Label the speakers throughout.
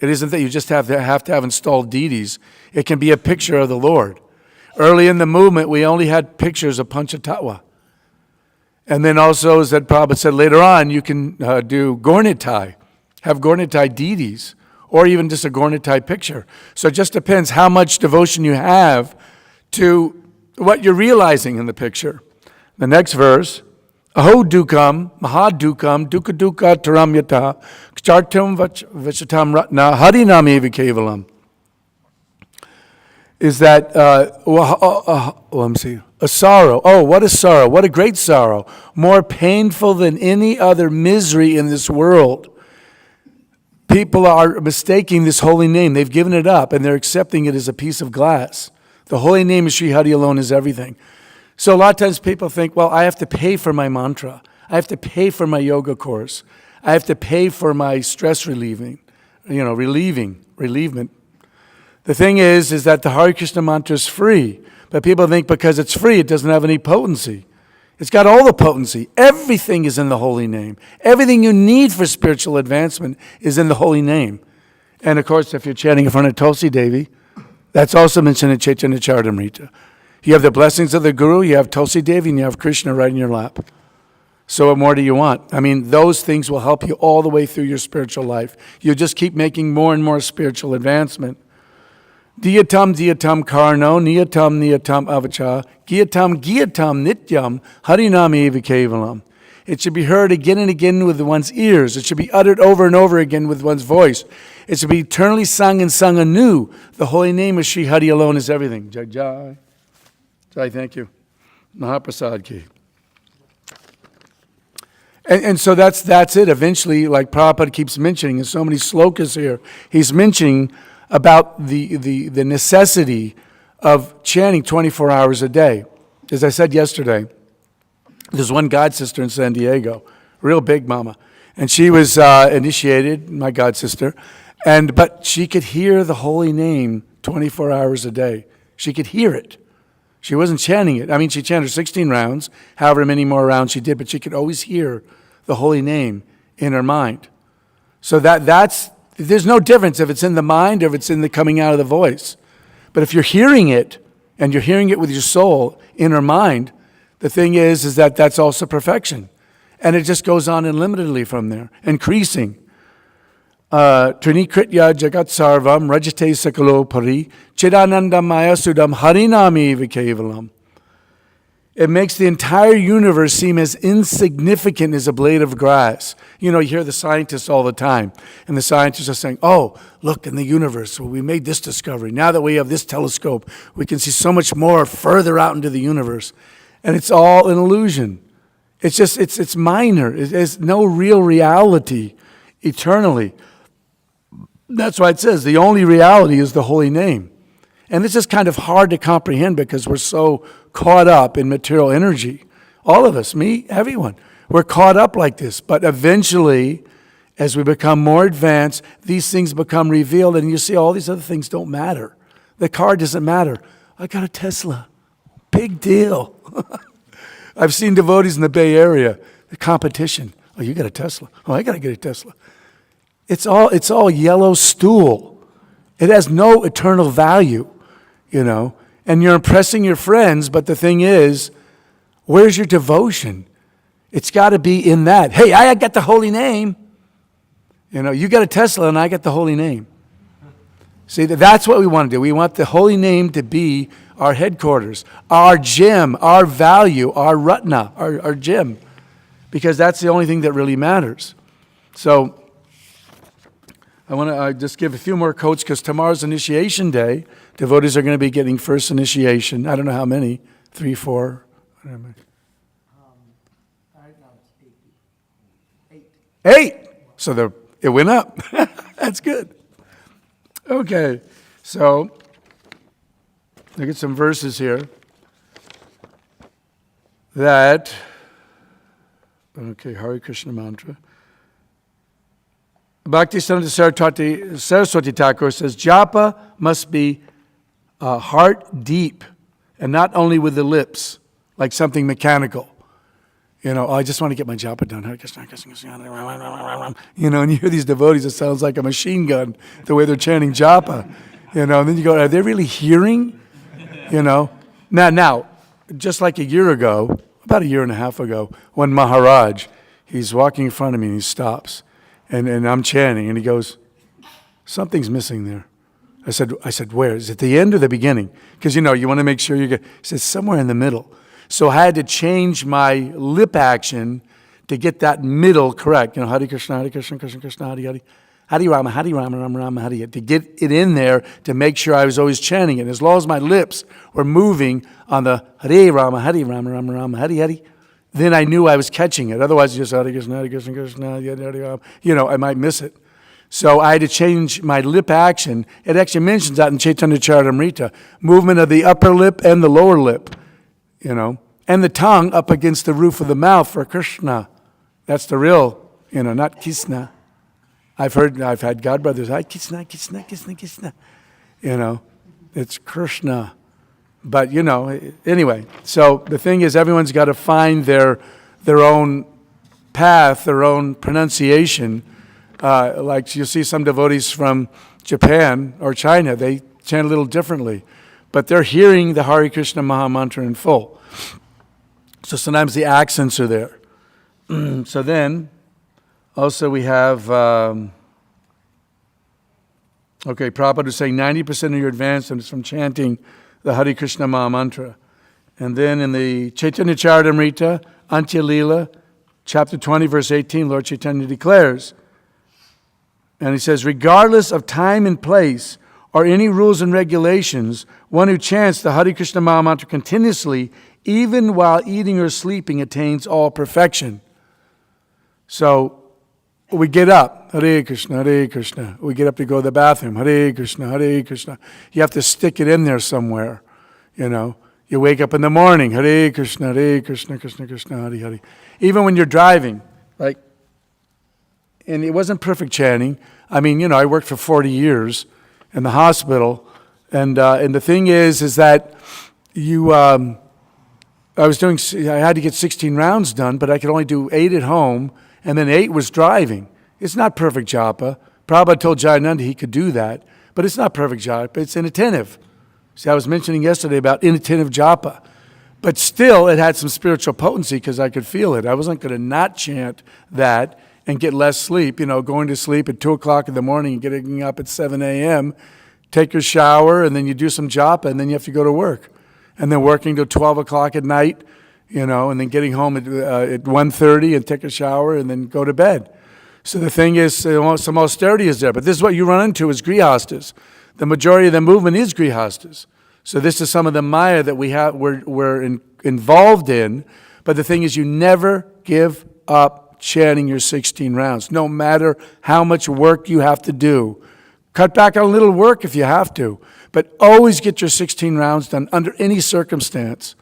Speaker 1: It isn't that you just have to have installed deities. It can be a picture of the Lord. Early in the movement, we only had pictures of Panchatattva. And then also, as that Prabhupada said later on, you can do Gornitai, have Gornitai deities, or even just a Gornitai picture. So it just depends how much devotion you have to what you're realizing in the picture. The next verse, Aho dukam, mahadukam, dukkha dukkha taramyata, kchartam vachatam ratna, harinami vikevalam. Is that, let me see, a sorrow. Oh, what a sorrow. What a great sorrow. More painful than any other misery in this world. People are mistaking this holy name. They've given it up and they're accepting it as a piece of glass. The holy name of Sri Hari alone is everything. So a lot of times people think, well, I have to pay for my mantra. I have to pay for my yoga course. I have to pay for my stress relievement. The thing is that the Hare Krishna mantra is free. But people think because it's free, it doesn't have any potency. It's got all the potency. Everything is in the holy name. Everything you need for spiritual advancement is in the holy name. And of course, if you're chanting in front of Tulsi Devi, that's also mentioned in Chaitanya Charitamrita. You have the blessings of the Guru, you have Tulsi Devi, and you have Krishna right in your lap. So what more do you want? I mean, those things will help you all the way through your spiritual life. You'll just keep making more and more spiritual advancement. Diyatam diyatam karno, niyatam niyatam avacha, giyatam giyatam nityam, harinami vikevalam. It should be heard again and again with one's ears. It should be uttered over and over again with one's voice. It should be eternally sung and sung anew. The holy name of Sri Hari alone is everything. Jai Jai. Jai, thank you. Mahaprasad ki. And so that's it. Eventually, like Prabhupada keeps mentioning, in so many slokas here, he's mentioning about the necessity of chanting 24 hours a day. As I said yesterday, there's one god sister in San Diego, real big mama, and she was initiated, my god sister, but she could hear the holy name 24 hours a day. She could hear it. She wasn't chanting it. I mean, she chanted 16 rounds, however many more rounds she did, but she could always hear the holy name in her mind. So there's no difference if it's in the mind or if it's in the coming out of the voice. But if you're hearing it, and you're hearing it with your soul, inner mind, the thing is that that's also perfection. And it just goes on unlimitedly from there, increasing. Trinikritya jagat sarvam rajate sakalo pari chidananda maya sudam harinami vikevalam. It makes the entire universe seem as insignificant as a blade of grass. You know, you hear the scientists all the time, and the scientists are saying, oh, look, in the universe, well, we made this discovery. Now that we have this telescope, we can see so much more further out into the universe. And it's all an illusion. It's just, it's minor. There's no real reality eternally. That's why it says the only reality is the holy name. And this is kind of hard to comprehend because we're so caught up in material energy. All of us, me, everyone. We're caught up like this. But eventually, as we become more advanced, these things become revealed and you see all these other things don't matter. The car doesn't matter. I got a Tesla. Big deal. I've seen devotees in the Bay Area, the competition. Oh, you got a Tesla. Oh, I got to get a Tesla. It's all yellow stool. It has no eternal value, you know. And you're impressing your friends, but the thing is, where's your devotion? It's got to be in that. Hey, I got the holy name. You know, you got a Tesla and I got the holy name. See, that's what we want to do. We want the holy name to be our headquarters, our gem, our value, our ratna, our gem, because that's the only thing that really matters. So I want to just give a few more quotes because tomorrow's initiation day. Devotees are going to be getting first initiation. I don't know how many, 3, 4. Right now it's 8. So it went up. That's good. Okay, so look at some verses here that, Hare Krishna mantra. Bhaktisiddhanta Saraswati Thakur says, japa must be heart deep and not only with the lips, like something mechanical. I just want to get my japa done. Hare Krishna, Krishna, Krishna. And you hear these devotees, it sounds like a machine gun, the way they're chanting japa. And then you go, are they really hearing? Now, just like a year ago, about a year and a half ago, when Maharaj, he's walking in front of me and he stops. And I'm chanting and he goes, something's missing there. I said, where? Is it the end or the beginning? Because, you want to make sure you get, he said, somewhere in the middle. So I had to change my lip action to get that middle correct. Hare Krishna, Krishna Krishna, Hare Hare. Hare Rama, Rama Rama, Hare Hare. To get it in there to make sure I was always chanting it. As long as my lips were moving on the Hare Rama, Rama Rama, Hare Hare, then I knew I was catching it. Otherwise, just Hare Krishna, Krishna, Hare Rama. I might miss it. So I had to change my lip action. It actually mentions that in Chaitanya Charitamrita. Movement of the upper lip and the lower lip, and the tongue up against the roof of the mouth for Krishna. That's the real, not Krishna. I've had godbrothers, Krishna, Krishna, Krishna, Krishna. It's Krishna. But, anyway. So the thing is, everyone's got to find their own path, their own pronunciation. Like you'll see some devotees from Japan or China, they chant a little differently. But they're hearing the Hare Krishna Maha Mantra in full. So sometimes the accents are there. So then, also we have, Prabhupada is saying 90% of your advancement is from chanting the Hare Krishna Maha Mantra. And then in the Chaitanya Charitamrita, Antya Lila, chapter 20, verse 18, Lord Chaitanya declares, and he says, regardless of time and place, or any rules and regulations, one who chants the Hare Krishna Maha Mantra continuously, even while eating or sleeping, attains all perfection. So we get up, Hare Krishna, Hare Krishna. We get up to go to the bathroom, Hare Krishna, Hare Krishna. You have to stick it in there somewhere, You wake up in the morning, Hare Krishna, Krishna Krishna, Hare Hare. Even when you're driving, and it wasn't perfect chanting. I worked for 40 years in the hospital, and the thing is that I had to get 16 rounds done, but I could only do 8 at home, and then 8 was driving. It's not perfect japa. Prabhupada told Jayananda he could do that, but it's not perfect japa. It's inattentive. See, I was mentioning yesterday about inattentive japa, but still it had some spiritual potency because I could feel it. I wasn't going to not chant that and get less sleep, going to sleep at 2 o'clock in the morning and getting up at 7 a.m., take your shower, and then you do some japa, and then you have to go to work. And then working till 12 o'clock at night, and then getting home at 1:30 and take a shower and then go to bed. So the thing is, some austerity is there. But this is what you run into is grihastas. The majority of the movement is grihastas. So this is some of the maya that we're involved in. But the thing is, you never give up chanting your 16 rounds, no matter how much work you have to do. Cut back on a little work if you have to, but always get your 16 rounds done under any circumstance.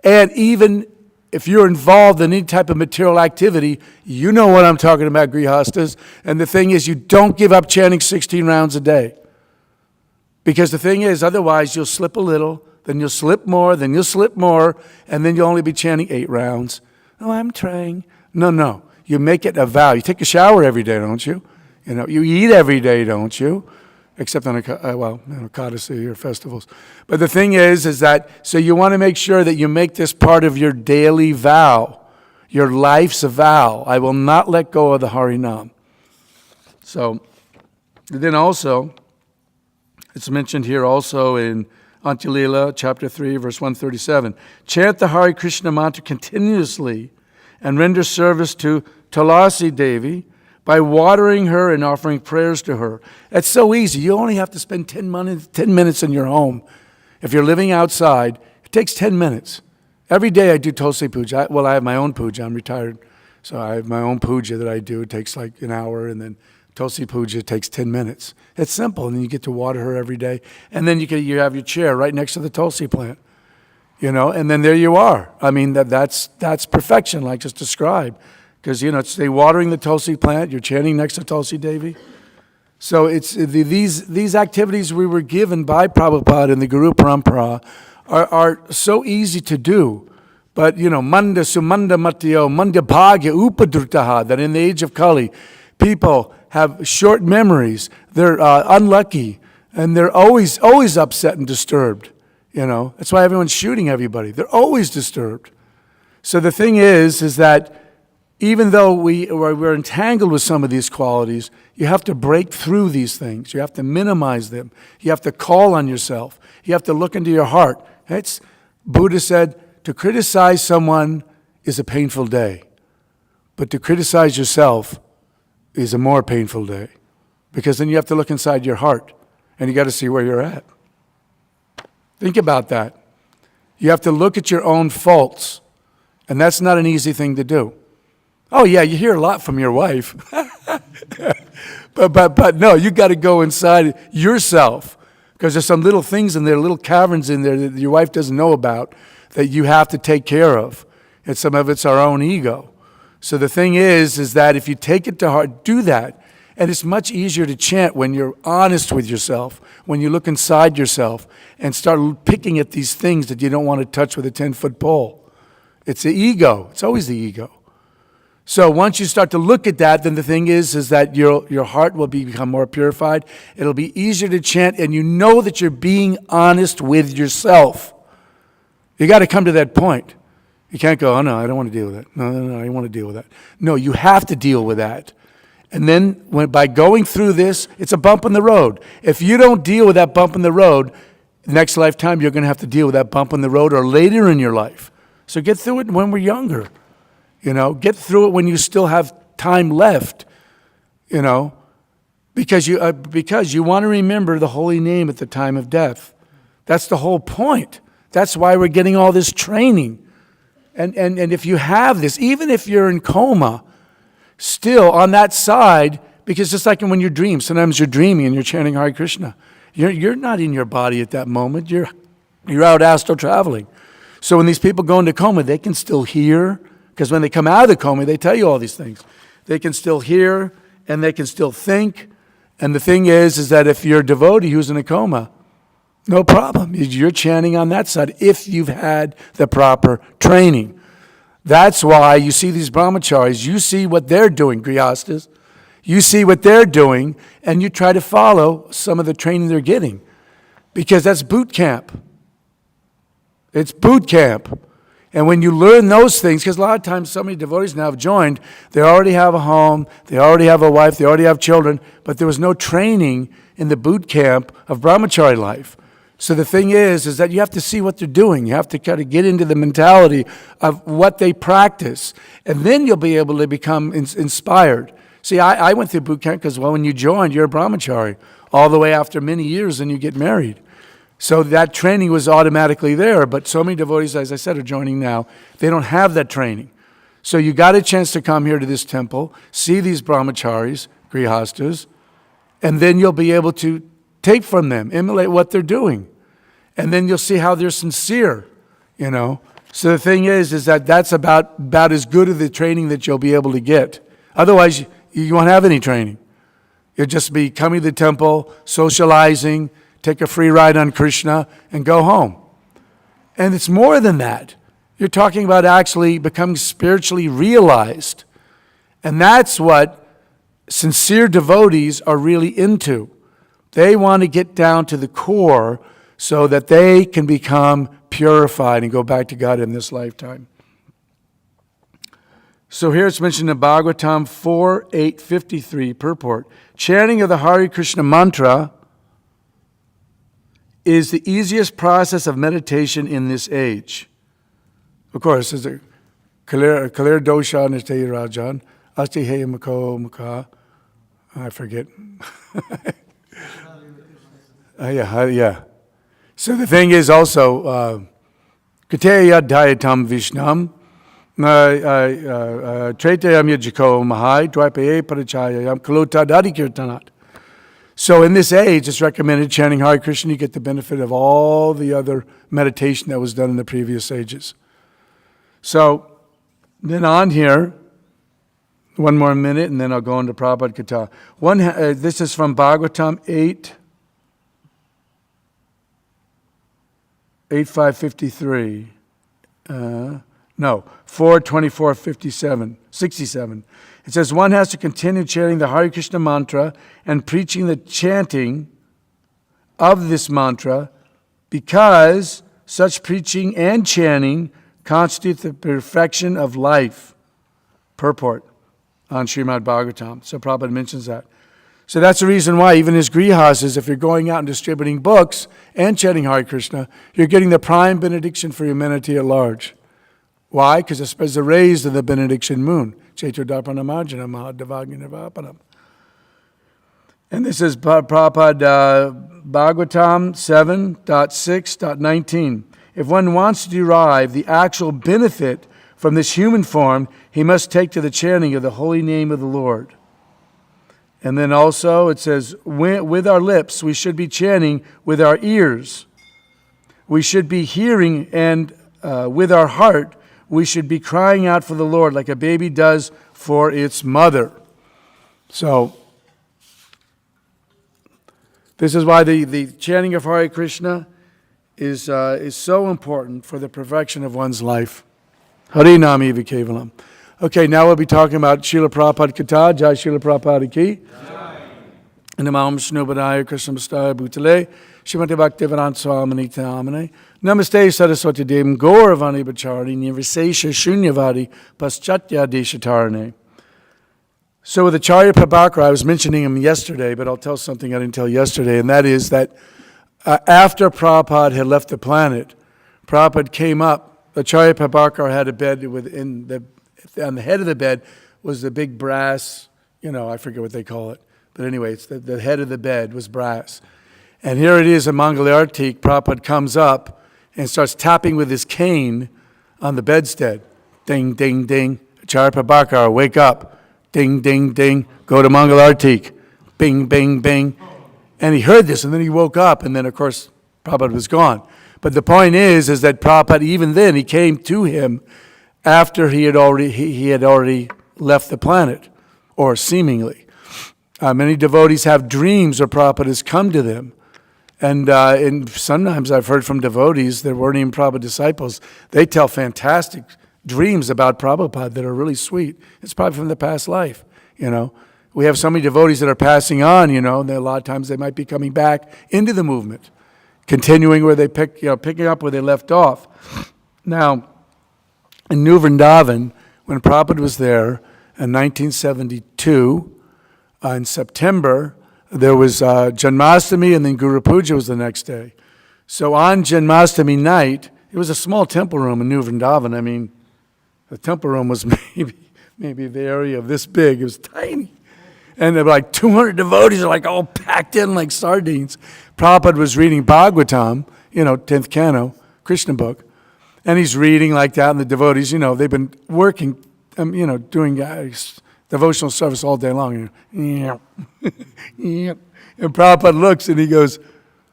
Speaker 1: And even if you're involved in any type of material activity, you know what I'm talking about, grihastas. And the thing is, you don't give up chanting 16 rounds a day. Because the thing is, otherwise you'll slip a little, then you'll slip more, then you'll slip more, and then you'll only be chanting 8 rounds. Oh, I'm trying. No. You make it a vow. You take a shower every day, don't you? You eat every day, don't you? Except on Kadasi or festivals. But the thing is that, so you want to make sure that you make this part of your daily vow, your life's vow. I will not let go of the Harinam. So, then also, it's mentioned here also in Antya Lila, chapter 3, verse 137. Chant the Hare Krishna mantra continuously and render service to Tulasi Devi by watering her and offering prayers to her. It's so easy. You only have to spend 10 minutes in your home. If you're living outside, it takes 10 minutes. Every day I do Tulsi Puja. I have my own puja. I'm retired. So I have my own puja that I do. It takes like an hour, and then Tulsi Puja takes 10 minutes. It's simple, and then you get to water her every day. And then you have your chair right next to the Tulsi plant. And then there you are. That's perfection, like just described. Because, it's watering the Tulsi plant, you're chanting next to Tulsi Devi. So it's these activities we were given by Prabhupada in the Guru Parampara are so easy to do. But, manda sumanda matyo, manda bhagya upadrutaha, that in the age of Kali, people have short memories. They're unlucky, and they're always upset and disturbed. That's why everyone's shooting everybody. They're always disturbed. So the thing is that even though we're entangled with some of these qualities, you have to break through these things. You have to minimize them. You have to call on yourself. You have to look into your heart. Buddha said, to criticize someone is a painful day, but to criticize yourself is a more painful day, because then you have to look inside your heart, and you got to see where you're at. Think about that. You have to look at your own faults, and that's not an easy thing to do. Oh yeah, you hear a lot from your wife, but no, you got to go inside yourself, because there's some little things in there, little caverns in there that your wife doesn't know about, that you have to take care of. And some of it's our own ego. So the thing is that if you take it to heart, do that. And it's much easier to chant when you're honest with yourself, when you look inside yourself and start picking at these things that you don't want to touch with a 10-foot pole. It's the ego. It's always the ego. So once you start to look at that, then the thing is that your heart will become more purified. It'll be easier to chant, and you know that you're being honest with yourself. You got to come to that point. You can't go, oh no, I don't want to deal with that. No, I don't want to deal with that. No, you have to deal with that. And then by going through this, it's a bump in the road. If you don't deal with that bump in the road, next lifetime you're going to have to deal with that bump in the road, or later in your life. So get through it when we're younger. Get through it when you still have time left. Because you want to remember the holy name at the time of death. That's the whole point. That's why we're getting all this training. And if you have this, even if you're in coma, still on that side, because just like when you dream, sometimes you're dreaming and you're chanting Hare Krishna. You're not in your body at that moment. You're out astral traveling. So when these people go into coma, they can still hear, because when they come out of the coma, they tell you all these things. They can still hear and they can still think. And the thing is that if you're a devotee who's in a coma, no problem. You're chanting on that side if you've had the proper training. That's why you see these brahmacharis, you see what they're doing, grihastas. You see what they're doing, and you try to follow some of the training they're getting. Because that's boot camp. It's boot camp. And when you learn those things, because a lot of times so many devotees now have joined, they already have a home, they already have a wife, they already have children, but there was no training in the boot camp of brahmachari life. So the thing is that you have to see what they're doing. You have to kind of get into the mentality of what they practice. And then you'll be able to become inspired. See, I went through boot camp because, when you joined, you're a brahmachari. All the way after many years, and you get married. So that training was automatically there. But so many devotees, as I said, are joining now. They don't have that training. So you got a chance to come here to this temple, see these brahmacharis, grihastas, and then you'll be able to take from them, emulate what they're doing. And then you'll see how they're sincere, So the thing is that that's about as good of the training that you'll be able to get. Otherwise, you won't have any training. You'll just be coming to the temple, socializing, take a free ride on Krishna, and go home. And it's more than that. You're talking about actually becoming spiritually realized. And that's what sincere devotees are really into. They want to get down to the core so that they can become purified and go back to God in this lifetime. So here it's mentioned in Bhagavatam 4:853 purport. Chanting of the Hare Krishna mantra is the easiest process of meditation in this age. Of course, there's a clear dosha niste rajan, asti he mako mukha. I forget. Yeah. So the thing is also, Kateya Dayatam Vishnam, Tretayam Yajiko Mahai, Dwaipaye Parachayayam, Kalota Dadikirtanat. So in this age, it's recommended chanting Hare Krishna. You get the benefit of all the other meditation that was done in the previous ages. So then on here, one more minute, and then I'll go into Prabhupada Katha. This is from Bhagavatam 8:553. No, 4:24:67. It says one has to continue chanting the Hare Krishna mantra and preaching the chanting of this mantra because such preaching and chanting constitute the perfection of life. Purport on Srimad Bhagavatam. So Prabhupada mentions that. So that's the reason why even as grihasas, if you're going out and distributing books and chanting Hare Krishna, you're getting the prime benediction for humanity at large. Why? Because it spreads the rays of the benediction moon. Chetudarpanamajana Mahadavagnirvapanam. And this is Prabhupada Bhagavatam 7.6.19. If one wants to derive the actual benefit from this human form, he must take to the chanting of the holy name of the Lord. And then also it says, with our lips, we should be chanting with our ears. We should be hearing, and with our heart, we should be crying out for the Lord like a baby does for its mother. So, this is why the chanting of Hare Krishna is so important for the perfection of one's life. Hari Nami Vikevalam. Okay, now we'll be talking about Srila Prabhupada Katha, Jai Srila Prabhupada Ki. Namam Shnubadaya Krishnamastaya Bhutale, Shrimati Bhaktivedanta Swamini Tamane, Namaste Saraswati Devam Gauravani Bacharani, Nirvisesha Shunyavadi, Paschatya Deshatarane. So with Acharya Prabhakara, I was mentioning him yesterday, but I'll tell something I didn't tell yesterday, and that is that after Prabhupada had left the planet, Prabhupada came up. Acharya Prabhakara had a bed on the head of the bed was the big brass, I forget what they call it. But anyway, it's the head of the bed was brass. And here it is in Mangalartik, Prabhupada comes up and starts tapping with his cane on the bedstead. Ding, ding, ding. Acharya Prabhakara, wake up. Ding, ding, ding. Go to Mangalartik. Bing, bing, bing. And he heard this, and then he woke up, and then, of course, Prabhupada was gone. But the point is that Prabhupada, even then, he came to him after he had already left the planet, or seemingly. Many devotees have dreams where Prabhupada has come to them. And sometimes I've heard from devotees that weren't even Prabhupada disciples. They tell fantastic dreams about Prabhupada that are really sweet. It's probably from the past life, We have so many devotees that are passing on, and a lot of times they might be coming back into the movement, continuing where they picking up where they left off. Now, in New Vrindavan, when Prabhupada was there in 1972, in September, there was Janmashtami, and then Guru Puja was the next day. So on Janmashtami night, it was a small temple room in New Vrindavan. I mean, the temple room was maybe the area of this big. It was tiny. And there were like 200 devotees are like all packed in like sardines. Prabhupada was reading Bhagavatam, 10th canto, Krishna book. And he's reading like that, and the devotees, they've been working, doing devotional service all day long. And Prabhupada looks and he goes,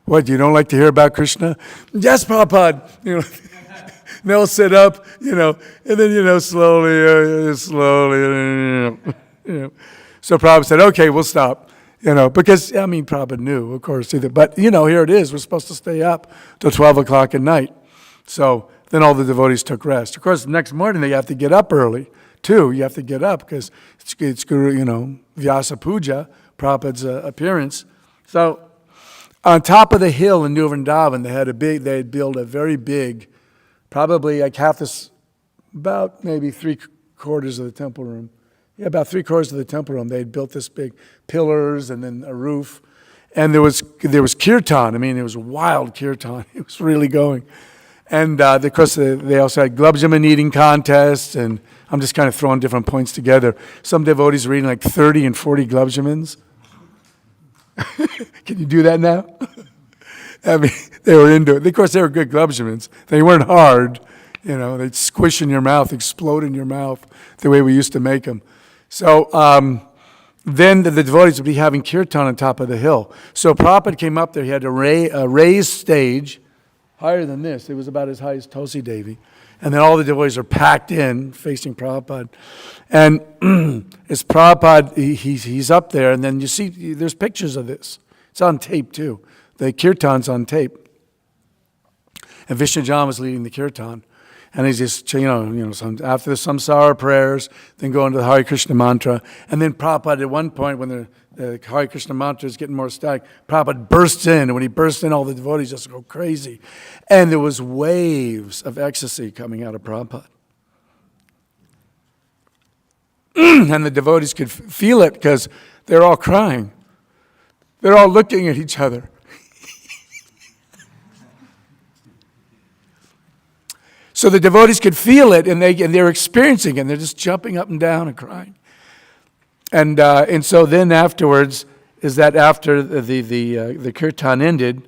Speaker 1: "What, you don't like to hear about Krishna?" "Yes, Prabhupada." They'll sit up, and then, slowly. So Prabhupada said, "Okay, we'll stop." Because, Prabhupada knew, of course, either. But, here it is. We're supposed to stay up till 12 o'clock at night. So then all the devotees took rest. Of course, the next morning they have to get up early, too. You have to get up because it's Guru, Vyasa Puja, Prabhupada's appearance. So on top of the hill in New Vrindavan, they had built a very big, probably like about maybe 3/4 of the temple room. Yeah, about 3/4 of the temple room. They had built this big pillars and then a roof. And there was kirtan. It was wild kirtan. It was really going. And of course, they also had glubjaman eating contests, and I'm just kind of throwing different points together. Some devotees were eating like 30 and 40 glubjamans. Can you do that now? They were into it. Of course, they were good glubjamans. They weren't hard. They'd squish in your mouth, explode in your mouth, the way we used to make them. So then the devotees would be having kirtan on top of the hill. So Prabhupada came up there. He had a raised stage, higher than this. It was about as high as Tulsi Devi. And then all the devotees are packed in, facing Prabhupada. And as Prabhupada, he's up there, and then you see, there's pictures of this. It's on tape, too. The kirtan's on tape. And Vishnu Jam was leading the kirtan. And he's just, after the Samsara prayers, then go into the Hare Krishna mantra. And then Prabhupada, at one point, when the Hare Krishna mantra is getting more static, Prabhupada bursts in. And when he bursts in, all the devotees just go crazy. And there was waves of ecstasy coming out of Prabhupada. And the devotees could feel it because they're all crying. They're all looking at each other. So the devotees could feel it, and they're experiencing it, and they're just jumping up and down and crying. And so then afterwards, is that after the kirtan ended,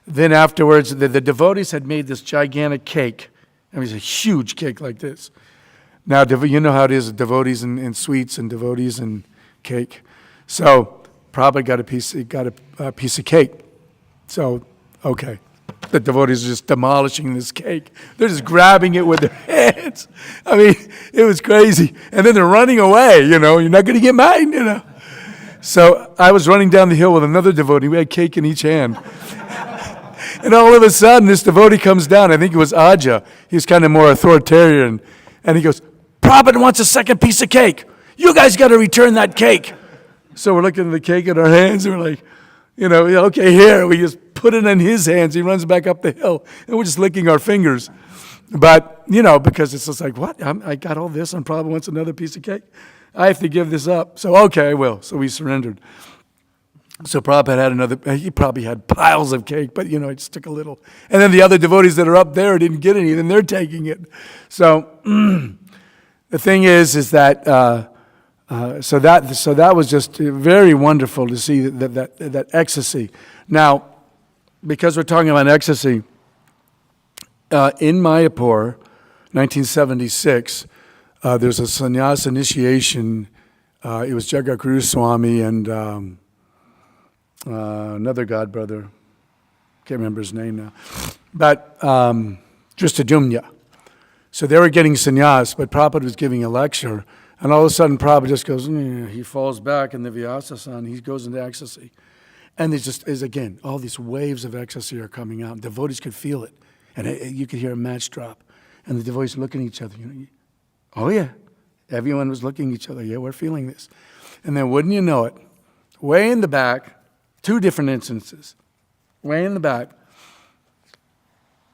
Speaker 1: then afterwards the devotees had made this gigantic cake. I mean, it's a huge cake like this. Now, you know how it is, devotees and sweets and devotees and cake. So Prabhupada got a piece of cake. So, okay. The devotees are just demolishing this cake. They're just grabbing it with their hands. I mean, it was crazy. And then they're running away, you're not going to get mine, So I was running down the hill with another devotee. We had cake in each hand. And all of a sudden, this devotee comes down. I think it was Aja. He was kind of more authoritarian. And he goes, Prabhupada wants a second piece of cake. You guys got to return that cake. So we're looking at the cake in our hands, and we're like, okay, here. We just put it in his hands. He runs back up the hill, and we're just licking our fingers. But, because it's just like, what? I got all this, and Prabhupada wants another piece of cake? I have to give this up. So, okay, I will. So we surrendered. So Prabhupada had he probably had piles of cake, but, it just took a little. And then the other devotees that are up there didn't get any, and they're taking it. So the thing is that, so that was just very wonderful to see that ecstasy. Now, because we're talking about ecstasy, in Mayapur, 1976, there's a sannyas initiation. It was Jagaguru Swami and another god brother, can't remember his name now, but Dristadumna. So they were getting sannyas, but Prabhupada was giving a lecture, and all of a sudden Prabhupada just goes, he falls back in the Vyasasana, he goes into ecstasy. And there's just, again, all these waves of ecstasy are coming out. Devotees could feel it. And you could hear a match drop. And the devotees looking at each other. Oh, yeah. Everyone was looking at each other. Yeah, we're feeling this. And then wouldn't you know it, way in the back, two different instances. Way in the back.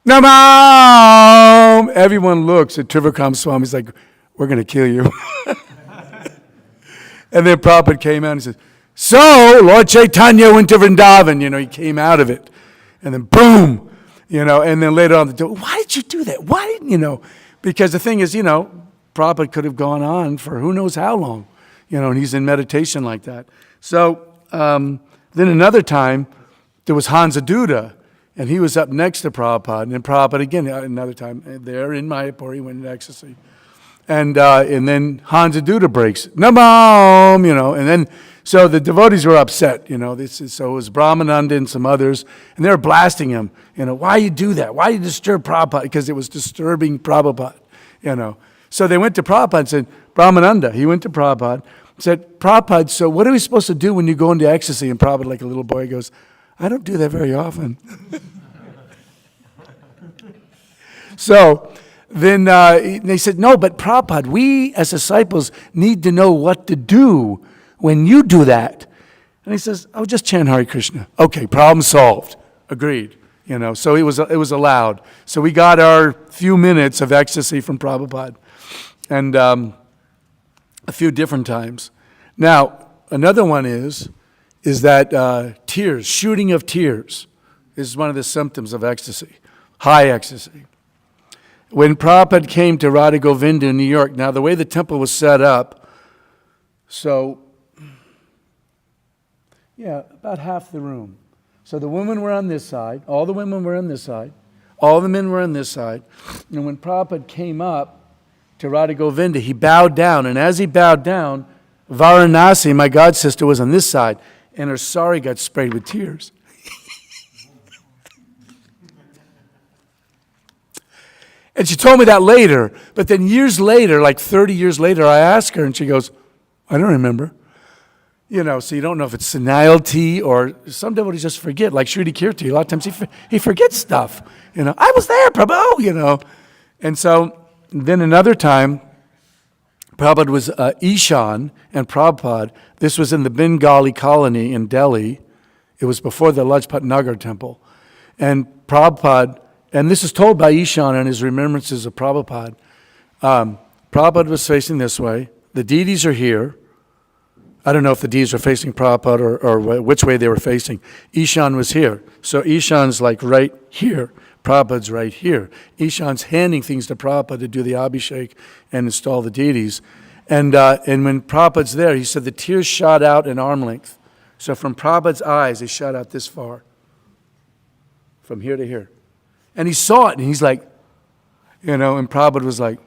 Speaker 1: Namam! Everyone looks at Trivikram Swami. He's like, we're going to kill you. And then Prabhupada came out and said, so, Lord Chaitanya went to Vrindavan, he came out of it. And then boom, and then later on, why did you do that? Why didn't, because the thing is, Prabhupada could have gone on for who knows how long, and he's in meditation like that. So, then another time, there was Hansa Duda, and he was up next to Prabhupada, and then Prabhupada again, another time, there in Mayapur, he went into ecstasy. And then Hansa Duda breaks it. Namam, and then, so the devotees were upset, so it was Brahmananda and some others, and they were blasting him, why you do that? Why you disturb Prabhupada? Because it was disturbing Prabhupada, So they went to Prabhupada and said, Brahmananda, he went to Prabhupada, said, Prabhupada, so what are we supposed to do when you go into ecstasy? And Prabhupada, like a little boy, goes, I don't do that very often. So then they said, no, but Prabhupada, we as disciples need to know what to do when you do that. And he says, oh, just chant Hare Krishna. Okay, problem solved. Agreed. So it was allowed. So we got our few minutes of ecstasy from Prabhupada. And a few different times. Now, another one is that tears, shooting of tears, is one of the symptoms of ecstasy, high ecstasy. When Prabhupada came to Radha Govinda in New York, now the way the temple was set up, so, about half the room. So the women were on this side, all the women were on this side, all the men were on this side. And when Prabhupada came up to Radha Govinda, he bowed down. And as he bowed down, Varanasi, my god sister, was on this side, and her sari got sprayed with tears. And she told me that later. But then years later, like 30 years later, I asked her, and she goes, I don't remember. So you don't know if it's senility or some devotees just forget. Like Srila Kirti, a lot of times he forgets stuff. I was there, Prabhu, And so then another time, Prabhupada was Ishan and Prabhupada. This was in the Bengali colony in Delhi. It was before the Lajpat Nagar temple. And Prabhupada, and this is told by Ishan in his Remembrances of Prabhupada. Prabhupada was facing this way. The deities are here. I don't know if the deities were facing Prabhupada or which way they were facing. Ishan was here. So Ishan's like right here. Prabhupada's right here. Ishan's handing things to Prabhupada to do the Abhishek and install the deities. And when Prabhupada's there, he said the tears shot out an arm length. So from Prabhupada's eyes, they shot out this far. From here to here. And he saw it, and he's like, and Prabhupada was like,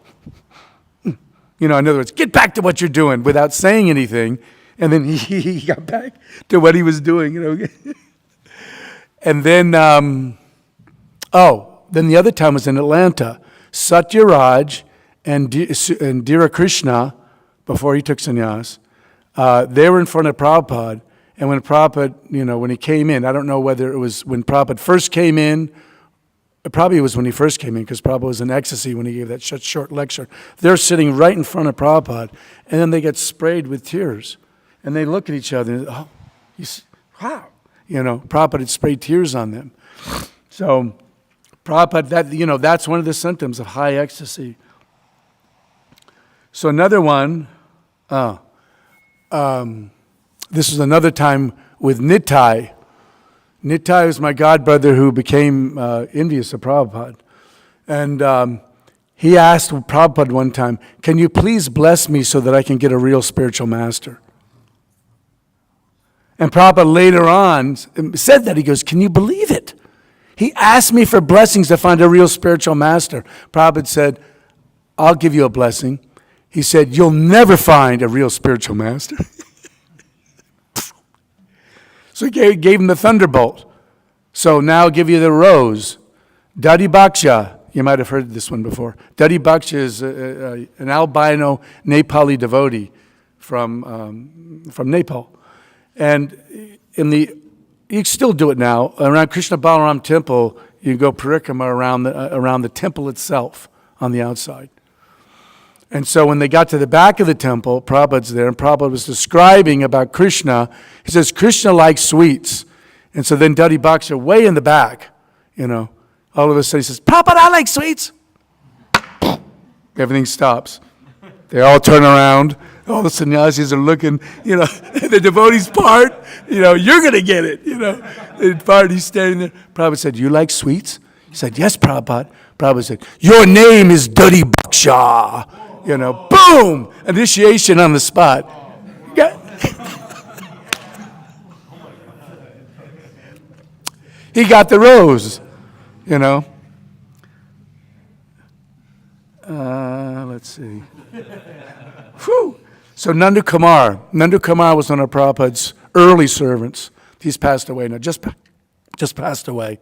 Speaker 1: in other words, get back to what you're doing without saying anything. And then he got back to what he was doing, And then, then the other time was in Atlanta. Satyaraj and Dhira Krishna, before he took sannyas, they were in front of Prabhupada. And when Prabhupada, when he came in, I don't know whether it was when Prabhupada first came in, probably it was when he first came in, because Prabhupada was in ecstasy when he gave that short lecture. They're sitting right in front of Prabhupada, and then they get sprayed with tears. And they look at each other, and, wow. Prabhupada had sprayed tears on them. So Prabhupada, that's one of the symptoms of high ecstasy. So another one, this was another time with Nittai. Nittai was my godbrother who became envious of Prabhupada. And he asked Prabhupada one time, can you please bless me so that I can get a real spiritual master? And Prabhupada later on said that. He goes, can you believe it? He asked me for blessings to find a real spiritual master. Prabhupada said, I'll give you a blessing. He said, you'll never find a real spiritual master. So he gave him the thunderbolt. So now I'll give you the rose. Dadi Baksha, you might have heard this one before. Dadi Baksha is an albino Nepali devotee from Nepal. And you still do it now. Around Krishna Balaram temple, you go parikrama around the temple itself on the outside. And so when they got to the back of the temple, Prabhupada's there, and Prabhupada was describing about Krishna. He says, Krishna likes sweets. And so then Dadi Baksha, way in the back, all of a sudden he says, Prabhupada, I like sweets. Everything stops. They all turn around. All the sannyasis are looking, the devotees part, you're going to get it, The part, he's standing there. Prabhupada said, you like sweets? He said, yes, Prabhupada. Prabhupada said, your name is Dadi Baksha. Boom! Initiation on the spot. He got the rose, Let's see. Whew. So Nandu Kumar was one of Prabhupada's early servants. He's passed away now, just passed away,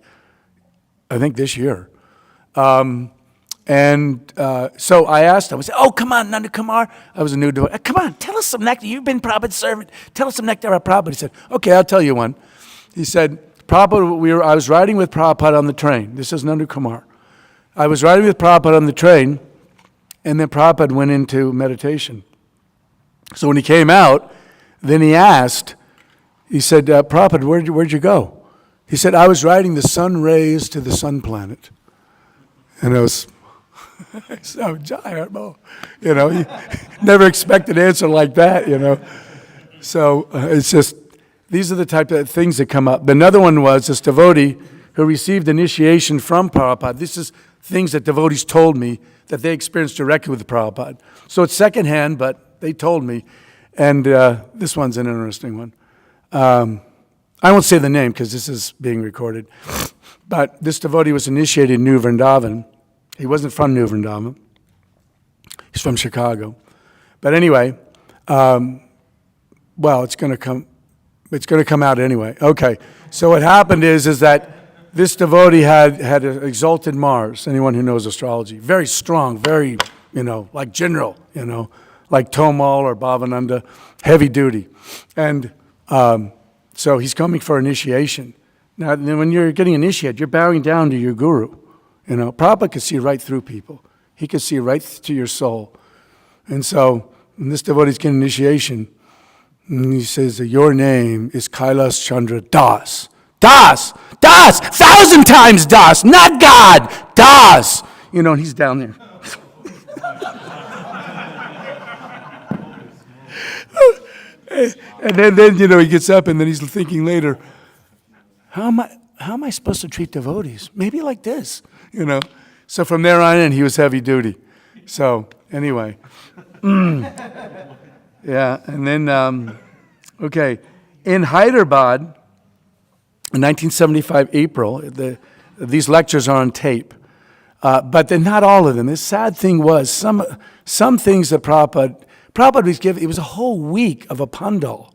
Speaker 1: I think this year. So I asked him, I said, oh, come on, Nandu Kumar. I was a new devotee. Come on, tell us some nectar. You've been Prabhupada's servant. Tell us some nectar about Prabhupada. He said, okay, I'll tell you one. He said, I was riding with Prabhupada on the train. This is Nandu Kumar. I was riding with Prabhupada on the train, and then Prabhupada went into meditation. So when he came out, then he asked, he said, Prabhupada, where'd you go? He said, I was riding the sun rays to the sun planet. And I was so giant, you never expected an answer like that, So it's just, these are the type of things that come up. Another one was this devotee who received initiation from Prabhupada. This is things that devotees told me that they experienced directly with Prabhupada. So it's secondhand, but they told me. And this one's an interesting one. I won't say the name because this is being recorded. But this devotee was initiated in New Vrindavan. He wasn't from New Vrindavan. He's from Chicago. But anyway, it's going to come out anyway. Okay. So what happened is that this devotee had an exalted Mars. Anyone who knows astrology, very strong, very like general, like Tomal or Bhavananda, heavy duty, and so he's coming for initiation. Now, when you're getting initiated, you're bowing down to your guru. Prabhupada could see right through people. He could see right to your soul. And so when this devotee's getting initiation, and he says that your name is Kailas Chandra Das. Das! Das! 1,000 times Das! Not God! Das! And he's down there. And then he gets up and then he's thinking later, how am I supposed to treat devotees? Maybe like this, So from there on in, he was heavy duty. So anyway. Yeah, and then, in Hyderabad, in 1975, April, these lectures are on tape. But they're not all of them. The sad thing was, some things that Prabhupada was given, it was a whole week of a pandal.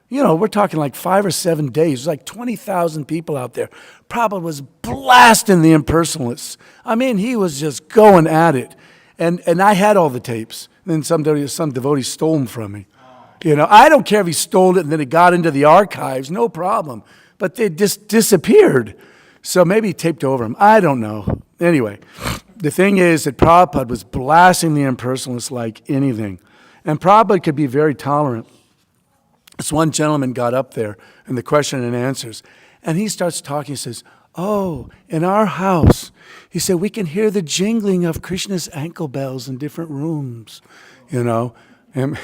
Speaker 1: We're talking like 5 or 7 days. There's like 20,000 people out there. Prabhupada was blasting the impersonalists. I mean, he was just going at it. And I had all the tapes. And then some devotee stole them from me. I don't care if he stole it and then it got into the archives, no problem. But they just disappeared. So maybe he taped over them. I don't know. Anyway, the thing is that Prabhupada was blasting the impersonalists like anything. And Prabhupada could be very tolerant. This one gentleman got up there in the question and answers, and he starts talking. He says, in our house, he said, we can hear the jingling of Krishna's ankle bells in different rooms, And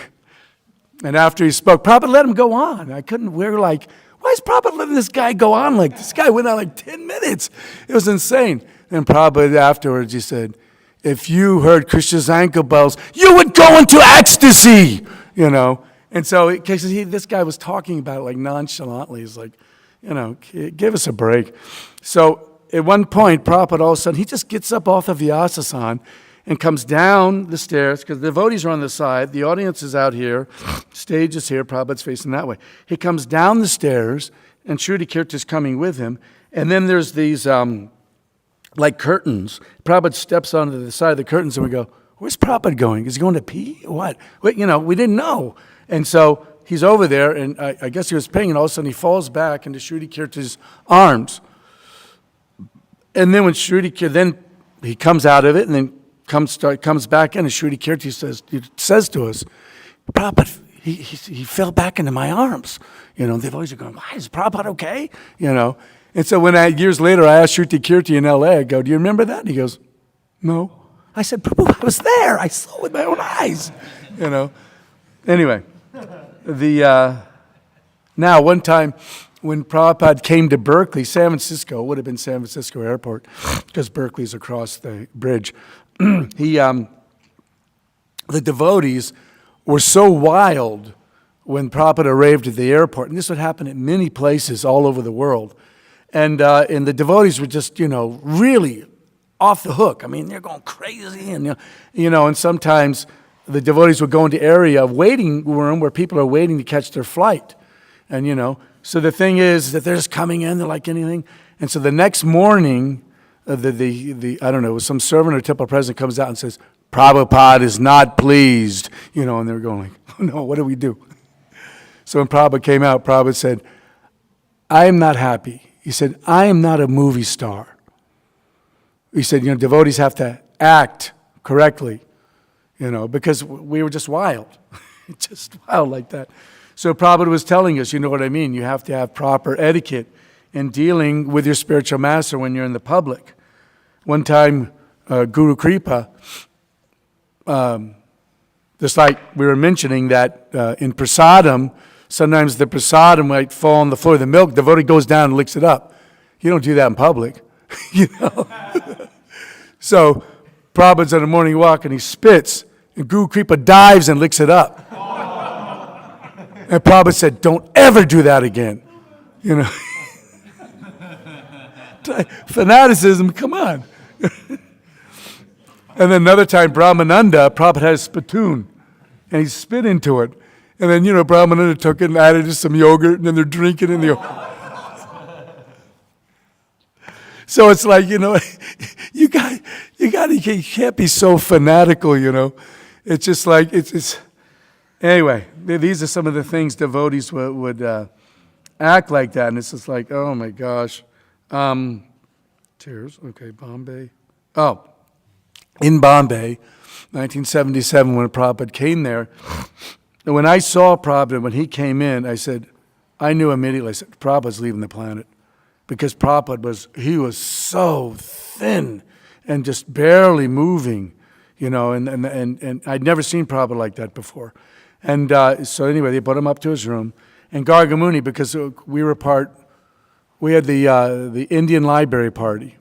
Speaker 1: after he spoke, Prabhupada let him go on. We were like, why is Prabhupada letting this guy go on like this? Guy went on like 10 minutes. It was insane. And Prabhupada afterwards, he said, if you heard Krishna's ankle bells, you would go into ecstasy, And so this guy was talking about it like nonchalantly. He's like, give us a break. So at one point, Prabhupada all of a sudden, he just gets up off of the Vyasasan and comes down the stairs, because the devotees are on the side, the audience is out here, stage is here, Prabhupada's facing that way. He comes down the stairs, and Shruti Kirti's coming with him, and then there's these like curtains. Prabhupada steps onto the side of the curtains, and we go, where's Prabhupada going? Is he going to pee or what? We didn't know. And so he's over there, and I guess he was praying, and all of a sudden he falls back into Shruti Kirti's arms. And then when Shruti Kirti, then he comes out of it, and then comes back in, and Shruti Kirti says to us, Prabhupada, he fell back into my arms. They've always going, why, is Prabhupada okay? And so when years later I asked Shruti Kirti in L.A., I go, do you remember that? And he goes, no. I said, Prabhu, I was there. I saw it with my own eyes. Anyway, now one time when Prabhupada came to Berkeley, San Francisco, it would have been San Francisco Airport, because Berkeley's across the bridge. The devotees were so wild when Prabhupada arrived at the airport, and this would happen at many places all over the world. And the devotees were just, really off the hook. I mean, they're going crazy, and and sometimes the devotees would go into area of waiting room where people are waiting to catch their flight, and so the thing is that they're just coming in, they're like anything, and so the next morning, I don't know, some servant or temple president comes out and says, Prabhupada is not pleased, and they're going like, oh no, what do we do? So when Prabhupada came out, Prabhupada said, I am not happy. He said, I am not a movie star. He said, devotees have to act correctly, because we were just wild, just wild like that. So Prabhupada was telling us, you know what I mean? You have to have proper etiquette in dealing with your spiritual master when you're in the public. One time, Guru Kripa, just like we were mentioning that in prasadam, sometimes the prasadam might fall on the floor of the milk, the devotee goes down and licks it up. You don't do that in public, So Prabhupada's on a morning walk and he spits, and Guru Kripa dives and licks it up. And Prabhupada said, don't ever do that again. Fanaticism, come on. And then another time, Brahmananda, Prabhupada had a spittoon, and he spit into it. And then, Brahmananda took it and added just some yogurt, and then they're drinking in the So it's like, you can't be so fanatical, It's just like, it's anyway, these are some of the things devotees would act like that, and it's just like, oh my gosh. Tears, okay, Bombay. Oh, in Bombay, 1977, when Prabhupada came there. And when I saw Prabhupada, when he came in, I knew immediately, I said, Prabhupada's leaving the planet. Because Prabhupada was so thin and just barely moving, and I'd never seen Prabhupada like that before. And so anyway, they put him up to his room. And Gargamuni, because we had the Indian Library Party.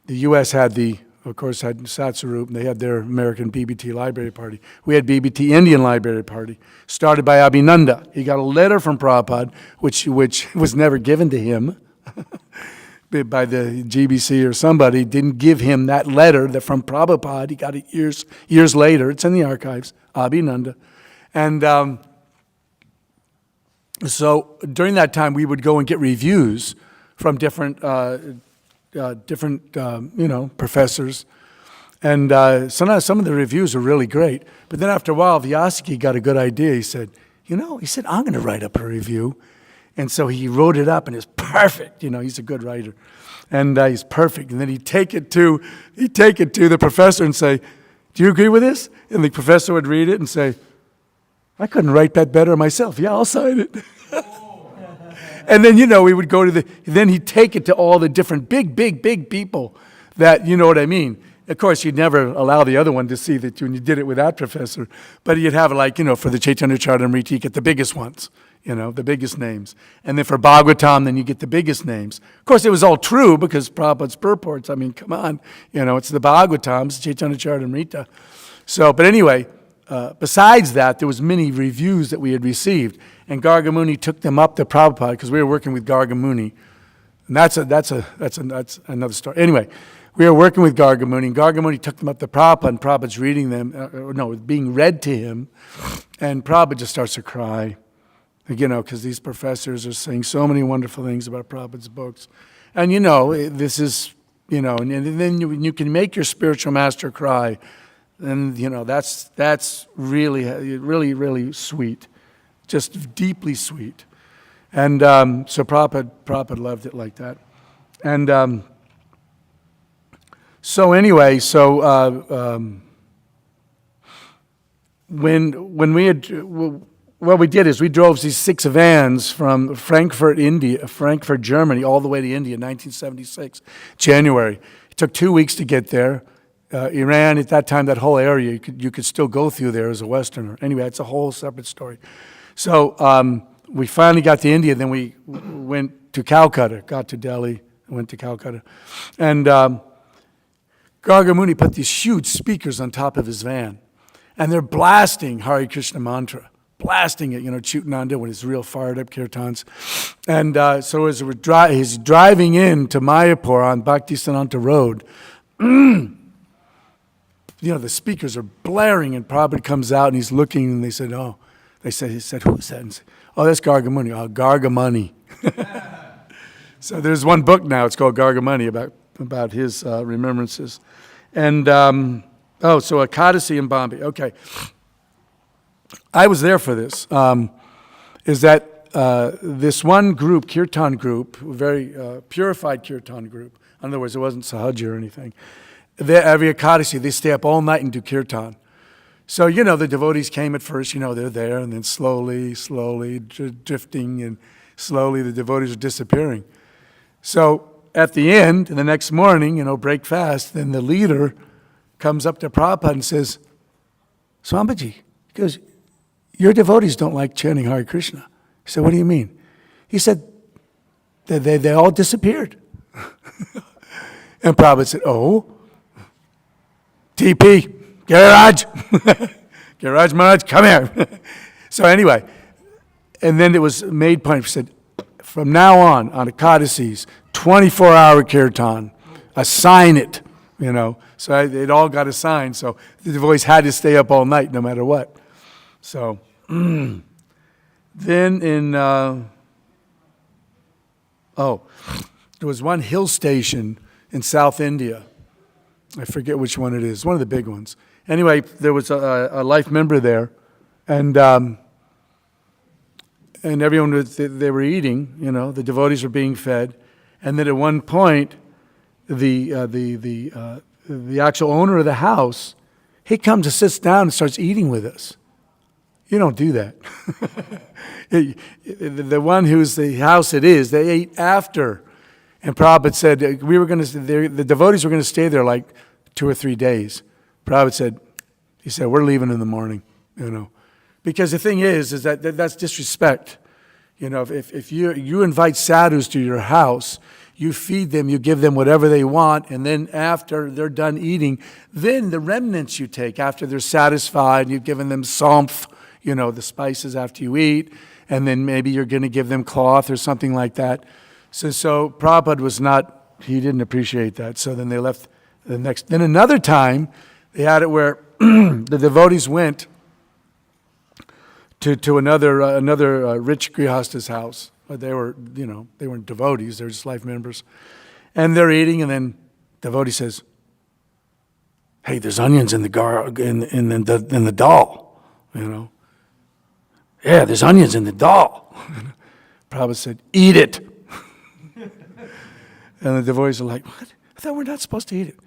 Speaker 1: The U.S. had Satsarup, and they had their American BBT Library Party. We had BBT Indian Library Party, started by Abhinanda. He got a letter from Prabhupada, which was never given to him by the GBC or somebody, didn't give him that letter that from Prabhupada. He got it years later. It's in the archives, Abhinanda. And so during that time, we would go and get reviews from different professors. And sometimes some of the reviews are really great. But then after a while, Vyasaki got a good idea. He said, I'm going to write up a review. And so he wrote it up, and it's perfect. He's a good writer. And he's perfect. And then he'd take it to the professor and say, do you agree with this? And the professor would read it and say, I couldn't write that better myself. Yeah, I'll sign it. And then, we would go to then he'd take it to all the different big people that, you know what I mean. Of course, you'd never allow the other one to see that when you did it with that professor. But you'd have for the Chaitanya Charitamrita, you get the biggest ones, the biggest names. And then for Bhagavatam, then you get the biggest names. Of course, it was all true because Prabhupada's purports, come on, it's the Bhagavatams, Chaitanya Charitamrita. So, but anyway, besides that, there was many reviews that we had received. And Gargamuni took them up to Prabhupada because we were working with Gargamuni. And that's another story. Anyway, we were working with Gargamuni, and Gargamuni took them up to Prabhupada, and Prabhupada's reading them, being read to him, and Prabhupada just starts to cry, because these professors are saying so many wonderful things about Prabhupada's books. And, this is, and then you can make your spiritual master cry, and, that's really, really, really sweet, just deeply sweet. And so Prabhupada loved it like that. And so anyway, when we had, what we did is we drove these 6 vans from Frankfurt, Germany, all the way to India in 1976, January. It took 2 weeks to get there. Iran, at that time, that whole area, you could still go through there as a Westerner. Anyway, it's a whole separate story. So we finally got to India, then we went to Calcutta, got to Delhi, went to Calcutta. And Gargamuni put these huge speakers on top of his van, and they're blasting Hare Krishna mantra, blasting it, Chutananda when it's real fired up kirtans. And so as he's driving into Mayapur on Bhaktisiddhanta Road, the speakers are blaring, and Prabhupada comes out and he's looking, and he said, who's that? And said, that's Gargamuni. Oh, Gargamuni. So there's one book now, it's called Gargamuni, about his remembrances. And, so a Kadasi in Bombay. Okay. I was there for this. Is that this one group, Kirtan group, very purified Kirtan group. In other words, it wasn't Sahaja or anything. Every Ekadasi, they stay up all night and do Kirtan. So, the devotees came at first, they're there, and then slowly, drifting, and slowly the devotees are disappearing. So at the end, the next morning, break fast, then the leader comes up to Prabhupada and says, Swamiji, he goes, your devotees don't like chanting Hare Krishna. He said, what do you mean? He said, they all disappeared. And Prabhupada said, oh, TP, Giriraj, Giriraj Maharaj, come here. So anyway, and then it was made point, he said, from now on Ekadasis, 24-hour kirtan, assign it, So it all got assigned, so the devotees had to stay up all night no matter what. So then in, there was one hill station in South India. I forget which one it is, one of the big ones. Anyway, there was a life member there, and everyone they were eating. The devotees were being fed, and then at one point, the the actual owner of the house, he comes and sits down and starts eating with us. You don't do that. The one whose the house it is, they ate after. And Prabhupada said, the devotees were going to stay there like 2 or 3 days. Prabhupada said, we're leaving in the morning, Because the thing is that's disrespect. If you invite sadhus to your house, you feed them, you give them whatever they want, and then after they're done eating, then the remnants you take, after they're satisfied, you've given them samph, the spices after you eat, and then maybe you're going to give them cloth or something like that. So Prabhupada he didn't appreciate that. So then they left then another time, they had it where the devotees went to another rich grihasta's house. But they were, they weren't devotees, they were just life members. And they're eating, and then the devotee says, hey, there's onions in the dal, Yeah, there's onions in the dal. Prabhupada said, eat it. And the devotees are like, what? I thought we're not supposed to eat it.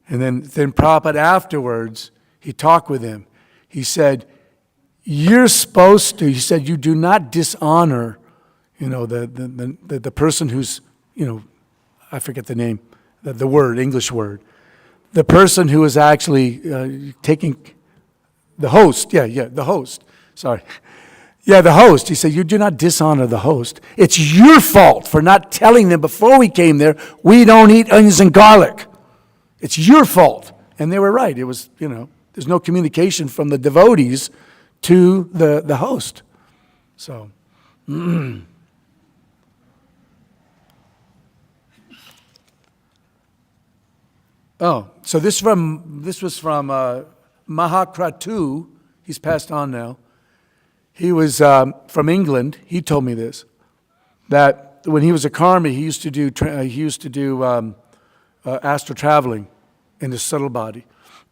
Speaker 1: And then Prabhupada afterwards, he talked with him. He said, you're supposed to, he said, you do not dishonor, the person who's, I forget the name, the word, English word. The person who is actually taking, the host, the host, sorry. Yeah, the host. He said, you do not dishonor the host. It's your fault for not telling them before we came there, we don't eat onions and garlic. It's your fault. And they were right. It was, there's no communication from the devotees to the host. So, so this was from Mahakratu. He's passed on now. He was from England. He told me this, that when he was a karma, he used to do astral traveling in his subtle body,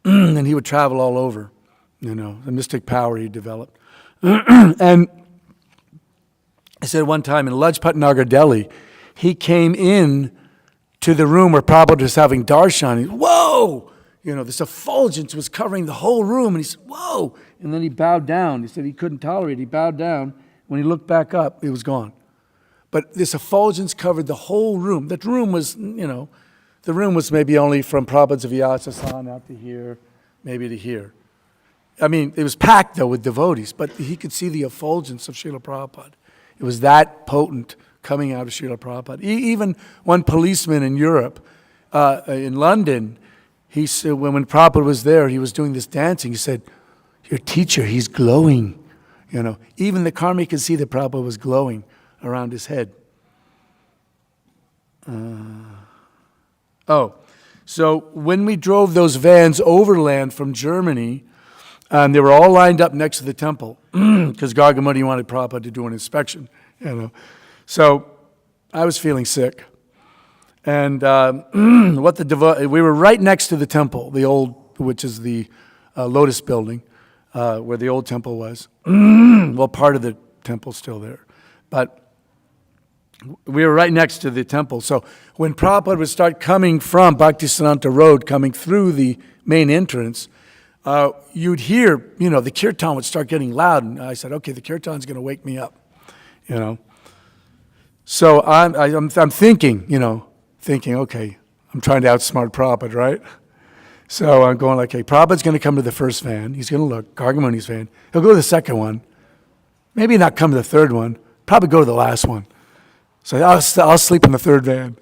Speaker 1: and he would travel all over. The mystic power he developed. And he said one time in Lajpat Nagar, Delhi, he came in to the room where Prabhupada was having darshan. He said, whoa! This effulgence was covering the whole room. And he said, whoa! And then he bowed down. He said he couldn't tolerate it. He bowed down. When he looked back up, it was gone. But this effulgence covered the whole room. That room was, the room was maybe only from Prabhupada's Vyasa out to here, maybe to here. I mean, it was packed, though, with devotees, but he could see the effulgence of Srila Prabhupada. It was that potent coming out of Srila Prabhupada. Even one policeman in Europe, in London, he said, when Prabhupada was there, he was doing this dancing. He said, your teacher, he's glowing. Even the karmi could see that Prabhupada was glowing around his head. So when we drove those vans overland from Germany, they were all lined up next to the temple because Gargamuni wanted Prabhupada to do an inspection. So I was feeling sick. And we were right next to the temple, the old, which is the Lotus building, where the old temple was. Well, part of the temple's still there. But we were right next to the temple. So when Prabhupada would start coming from Bhaktisiddhanta Road, coming through the main entrance, you'd hear, the kirtan would start getting loud. And I said, okay, the kirtan's going to wake me up, So I'm thinking, okay, I'm trying to outsmart Prabhupada, right? So I'm going like, hey, Prabhupada's going to come to the first van. He's going to look, Gargamuni's van. He'll go to the second one. Maybe not come to the third one. Probably go to the last one. So I'll sleep in the third van.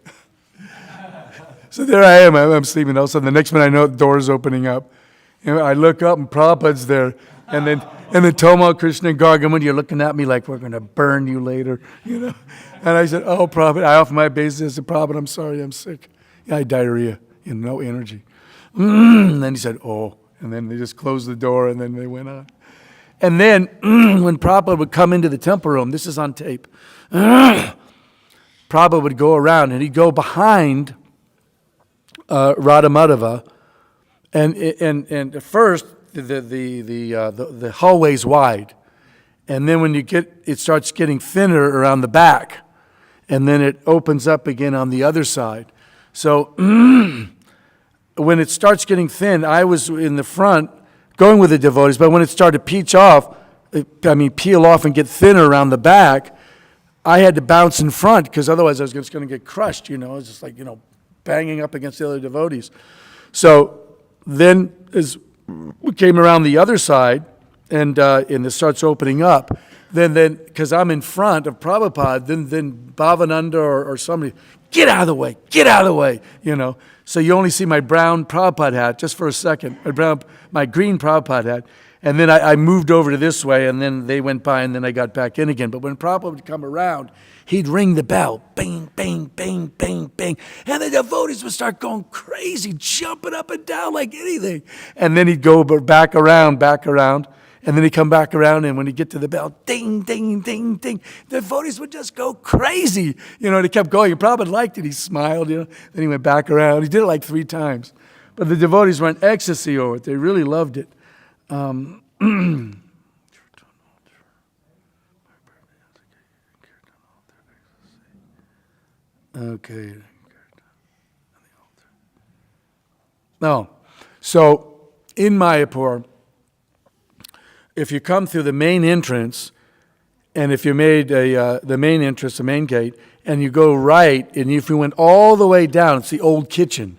Speaker 1: So there I am. I'm sleeping. All of a sudden, the next minute I know the door's opening up. I look up and Prabhupada's there. And then Toma, Krishna, and Gargamuni are looking at me like, we're going to burn you later. And I said, oh, Prabhupada. I offered my obeisance. I said, Prabhupada, I'm sorry, I'm sick. I had diarrhea, no energy. And then he said, oh. And then they just closed the door and then they went on. And then when Prabhupada would come into the temple room, this is on tape, Prabhupada would go around and he'd go behind Radha Madhava. And at first, the hallway's wide. And then when it starts getting thinner around the back. And then it opens up again on the other side. So when it starts getting thin, I was in the front going with the devotees, but when it started to peel off and get thinner around the back, I had to bounce in front because otherwise I was just going to get crushed, It was just like, banging up against the other devotees. So then as we came around the other side and it starts opening up, then because I'm in front of Prabhupada, then Bhavananda or somebody, get out of the way, So you only see my brown Prabhupada hat just for a second, my green Prabhupada hat. And then I moved over to this way, and then they went by, and then I got back in again. But when Prabhupada would come around, he'd ring the bell, bing, bing, bing, bing, bing. And the devotees would start going crazy, jumping up and down like anything. And then he'd go back around. And then he'd come back around, and when he'd get to the bell, ding, ding, ding, ding, the devotees would just go crazy. And he kept going. And Prabhupada liked it. He smiled, Then he went back around. He did it like 3 times. But the devotees went ecstasy over it. They really loved it. Okay. No. So in Mayapur, if you come through the main entrance, and if you made the main entrance, the main gate, and you go right, and if you went all the way down, it's the old kitchen.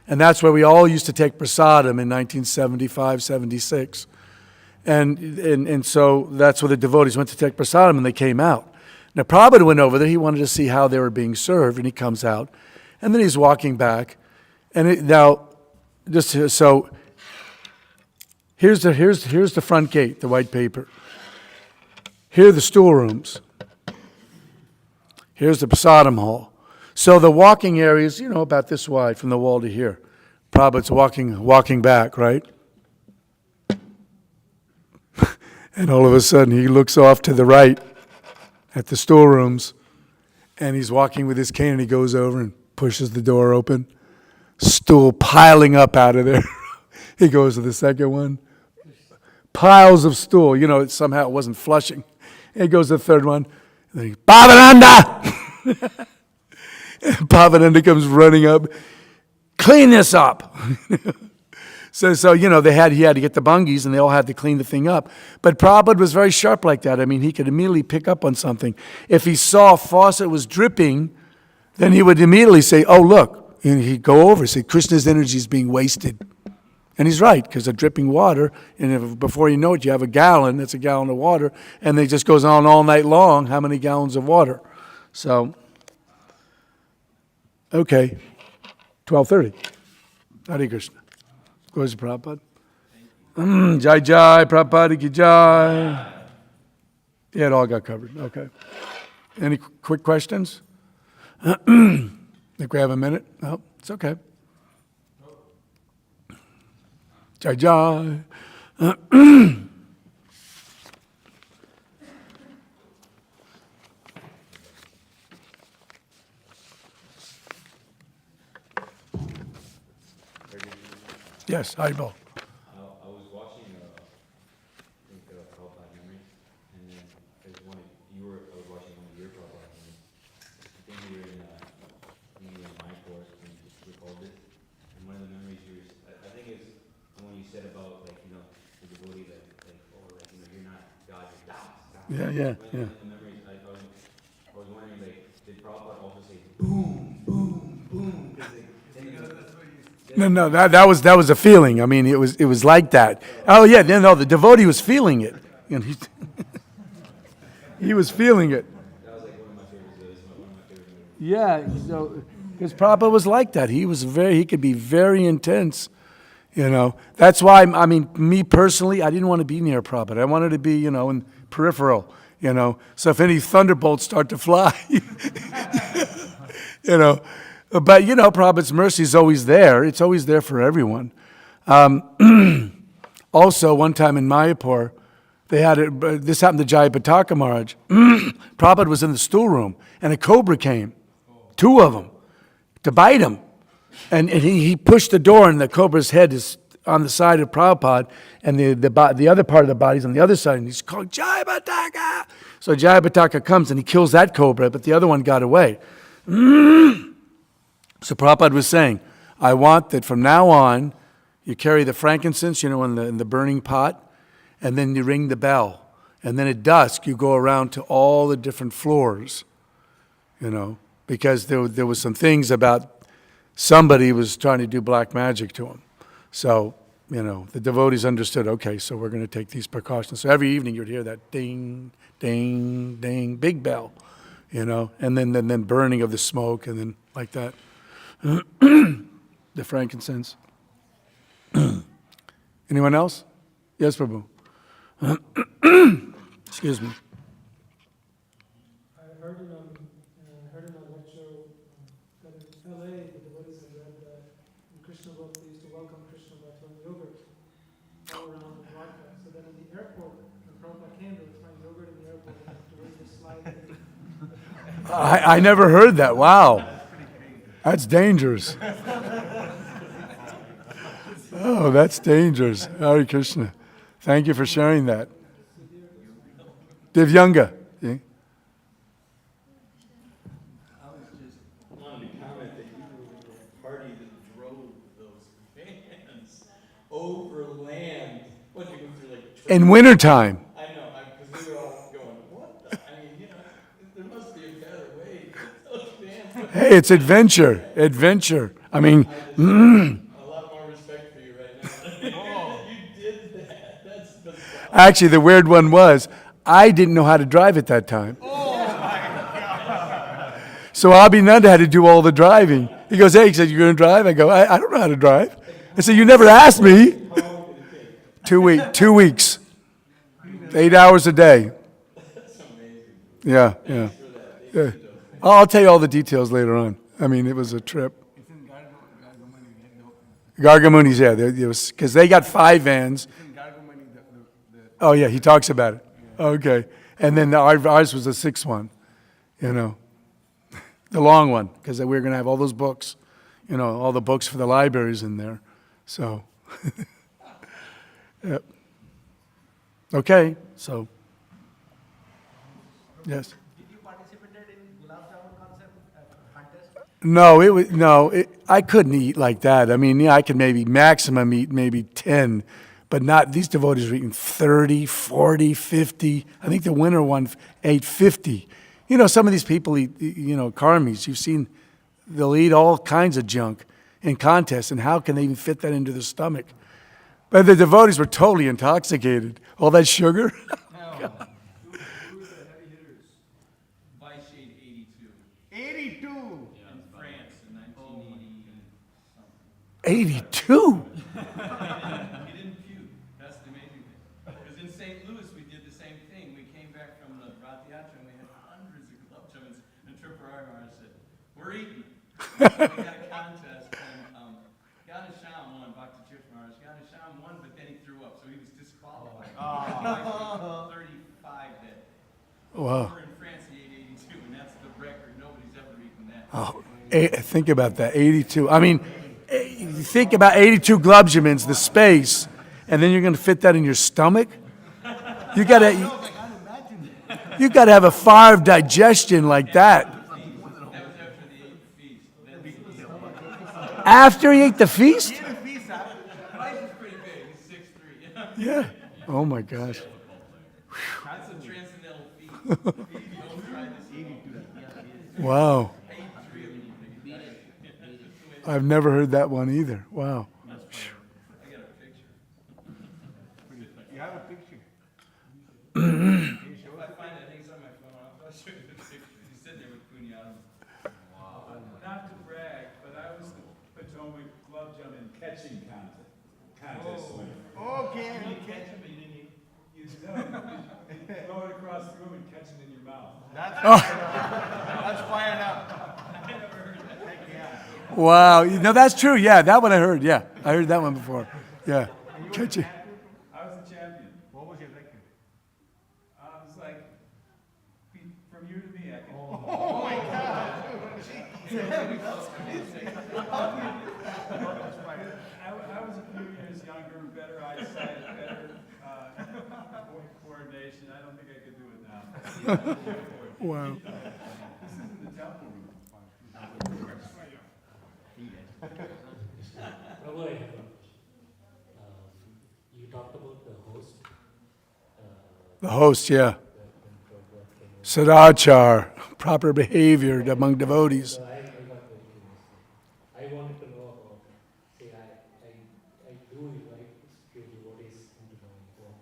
Speaker 1: And that's where we all used to take prasadam in 1975, 76. And so that's where the devotees went to take prasadam, and they came out. Now, Prabhupada went over there. He wanted to see how they were being served, and he comes out. And then he's walking back. And so here's the front gate, the white paper. Here are the stoolrooms. Here's the prasadam hall. So the walking area is, about this wide from the wall to here. Prabhupada's walking back, right? And all of a sudden he looks off to the right at the storerooms, and he's walking with his cane, and he goes over and pushes the door open. Stool piling up out of there. He goes to the second one. Piles of stool. Somehow it wasn't flushing. And he goes to the third one. And then he, Bhavananda! Bhavananda comes running up. Clean this up. So he had to get the bungis, and they all had to clean the thing up. But Prabhupada was very sharp like that. He could immediately pick up on something. If he saw a faucet was dripping, then he would immediately say, oh, look. And he'd go over and say, Krishna's energy is being wasted. And he's right, because of dripping water, and before you know it, you have a gallon, that's a gallon of water, and it just goes on all night long, how many gallons of water. So, okay, 12:30. Hare Krishna. Goes to Prabhupada. Jai Jai, Prabhupada ki Jai. Yeah, it all got covered. Okay. Any quick questions? Think we have a minute? No, it's okay. Jai Jai. Yes, Haribol.
Speaker 2: I was watching, Prabhupada memories, and then there's I was watching one of your Prabhupada memories. I think you were in my course when you recalled this, and one of the memories I think it's the one you said about, the devotee you're not God, you're God.
Speaker 1: Yeah.
Speaker 2: The memories, I was wondering, did Prabhupada also say boom, boom, boom?
Speaker 1: No, that was a feeling. It was like that. Oh yeah, no, the devotee was feeling it. He was feeling it.
Speaker 2: That was one of my favorites. One of my favorite movies.
Speaker 1: Yeah, so because Prabhupada was like that. He could be very intense. That's why me personally, I didn't want to be near Prabhupada. I wanted to be, in peripheral. So if any thunderbolts start to fly, But, Prabhupada's mercy is always there. It's always there for everyone. Also, one time in Mayapur, this happened to Jayapataka Maharaj. Prabhupada was in the stoolroom, and a cobra came, 2 of them, to bite him. And he pushed the door, and the cobra's head is on the side of Prabhupada, and the other part of the body's on the other side, and he's called Jayapataka. So Jayapataka comes, and he kills that cobra, but the other one got away. So Prabhupada was saying, I want that from now on, you carry the frankincense, in the burning pot, and then you ring the bell. And then at dusk, you go around to all the different floors, because there was some things about somebody was trying to do black magic to him. So, the devotees understood, okay, so we're going to take these precautions. So every evening you'd hear that ding, ding, ding, big bell, and then burning of the smoke, and then like that. The frankincense. Anyone else? Yes, Prabhu. Excuse me.
Speaker 3: I heard in a lecture that in LA, the devotees had read that in Krishna book, they used to welcome Krishna by throwing yogurt all around the Dwarka. So then in the airport, when Prabhupada came, they were throwing yogurt in the airport and the devotees were sliding.
Speaker 1: I never heard that. Wow. That's dangerous. Oh, that's dangerous. Hare Krishna. Thank you for sharing that. Divyanga. Yeah.
Speaker 2: I was just wanted to comment that you were the party that drove those vans over land. What did you go through, like?
Speaker 1: In wintertime.
Speaker 2: I know, because we were all going, what the? I mean, there must be a better way to those vans.
Speaker 1: Hey, it's adventure. Adventure. I mean,
Speaker 2: A lot more respect for you right now. You did that. That's bizarre.
Speaker 1: actually, the weird one was, I didn't know how to drive at that time. So Abhinanda had to do all the driving. He goes, hey, he said, you're going to drive? I go, I don't know how to drive. I said, you never asked me.
Speaker 2: How long did it take?
Speaker 1: 2 weeks. 8 hours a day.
Speaker 2: That's amazing.
Speaker 1: Yeah.
Speaker 2: Thanks for that.
Speaker 1: Yeah. I'll tell you all the details later on. I mean, it was a trip. Gargamuni's, yeah. Because they got 5 vans. Oh, yeah, he talks about it. Okay. And then ours was the 6th one, the long one, because we were going to have all those books, all the books for the libraries in there. So, yep. Okay, so, yes.
Speaker 4: Did you participate in Gulab Jamun concept contest?
Speaker 1: No, I couldn't eat like that. I mean, yeah, I could maybe maximum eat maybe 10, but not, these devotees were eating 30, 40, 50. I think the winner one ate 50. Some of these people eat, karmis. You've seen, they'll eat all kinds of junk in contests, and how can they even fit that into their stomach? But the devotees were totally intoxicated. All that sugar.
Speaker 5: Who were the heavy hitters? By shade 82.
Speaker 4: 82.
Speaker 5: In France in 1980 something.
Speaker 1: 82.
Speaker 5: He didn't puke. That's the amazing thing. Because in St. Louis we did the same thing. We came back from the Rath Yatra and we had hundreds of gulab jamuns. And Triparagara said, "We're eating." We had a contest and Ganesham won. Bhakti Tirtha Ganesham won, but then he threw up, so he was disqualified. 35 that.
Speaker 1: Wow.
Speaker 5: We're in France, he ate 82, and that's the record. Nobody's ever eaten that.
Speaker 1: Oh, think about that, 82. I mean, you think about 82 globulins, the space, and then you're going to fit that in your stomach? You got to have a fire of digestion like that.
Speaker 5: That was after the 8th feast.
Speaker 1: After he ate the feast?
Speaker 5: Price is pretty big. He's 6'3".
Speaker 1: Yeah. Oh my gosh.
Speaker 5: That's a transcendental feast. You don't try this.
Speaker 1: Wow.
Speaker 5: 83 of them.
Speaker 1: I've never heard that one either. Wow.
Speaker 5: I got a picture.
Speaker 4: You have a picture.
Speaker 5: If I find it, I think it's on my phone. I'll show you the picture. He's sitting there with Punyam.
Speaker 6: Not to brag, but I was the Potomac Glove Jumping catching contest winner.
Speaker 4: Okay.
Speaker 5: You catch him, but you didn't eat.
Speaker 6: You throw it across the room and catch it in your mouth.
Speaker 4: That's fired up.
Speaker 5: I never heard that.
Speaker 1: Wow. No, that's true. Yeah, that one I heard. Yeah, I heard that one before. Yeah. Catch it.
Speaker 6: I was the champion.
Speaker 4: What was your record?
Speaker 6: I was like, from you to me, I can.
Speaker 4: Oh my God.
Speaker 6: I was a few years younger, better eyesight, better coordination. I don't think I could do it now.
Speaker 1: Wow.
Speaker 6: This is in the temple room.
Speaker 7: Prabhu, I have a question. You talked about the host.
Speaker 1: The host, yeah.
Speaker 7: When Prabhupada came
Speaker 1: Sadachar, proper behavior among devotees.
Speaker 7: So I got very curious. I wanted to know about, say, I do like few devotees into my home.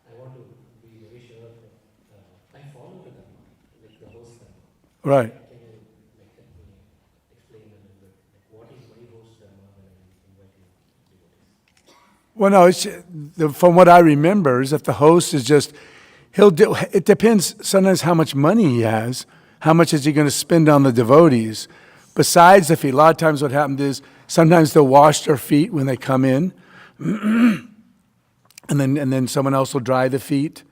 Speaker 7: I want to be very sure that I follow the Dhamma, like the host Dhamma.
Speaker 1: Right.
Speaker 7: Can you like help me explain a little bit, like what is my host Dhamma when I'm inviting devotees?
Speaker 1: Well, no, from what I remember is that the host is just, it depends sometimes how much money he has, how much is he going to spend on the devotees. Besides the feet, a lot of times what happened is sometimes they'll wash their feet when they come in, and then someone else will dry the feet.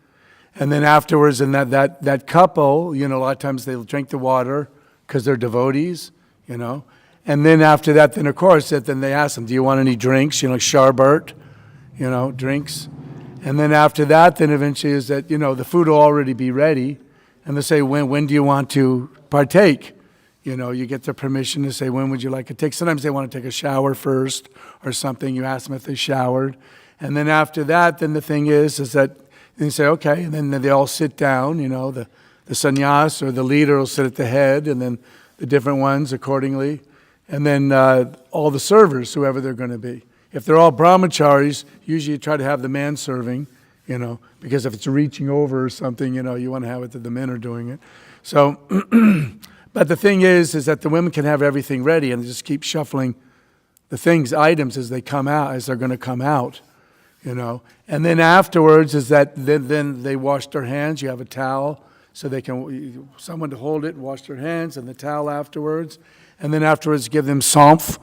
Speaker 1: And then afterwards, and that couple, a lot of times they'll drink the water because they're devotees, And then after that, then of course, then they ask them, do you want any drinks, sharbert, drinks. And then after that, then eventually is that, the food will already be ready. And they say, when do you want to partake? You get their permission to say, when would you like to take? Sometimes they want to take a shower first or something. You ask them if they showered. And then after that, then the thing is that you say, okay, and then they all sit down, the sannyas or the leader will sit at the head, and then the different ones accordingly. And then all the servers, whoever they're going to be. If they're all brahmacharis, usually you try to have the man serving, because if it's reaching over or something, you want to have it that the men are doing it. So, but the thing is that the women can have everything ready and just keep shuffling the items as they come out, as they're going to come out, And then afterwards is that then they wash their hands. You have a towel so they can, someone to hold it and wash their hands, and the towel afterwards. And then afterwards, give them samph,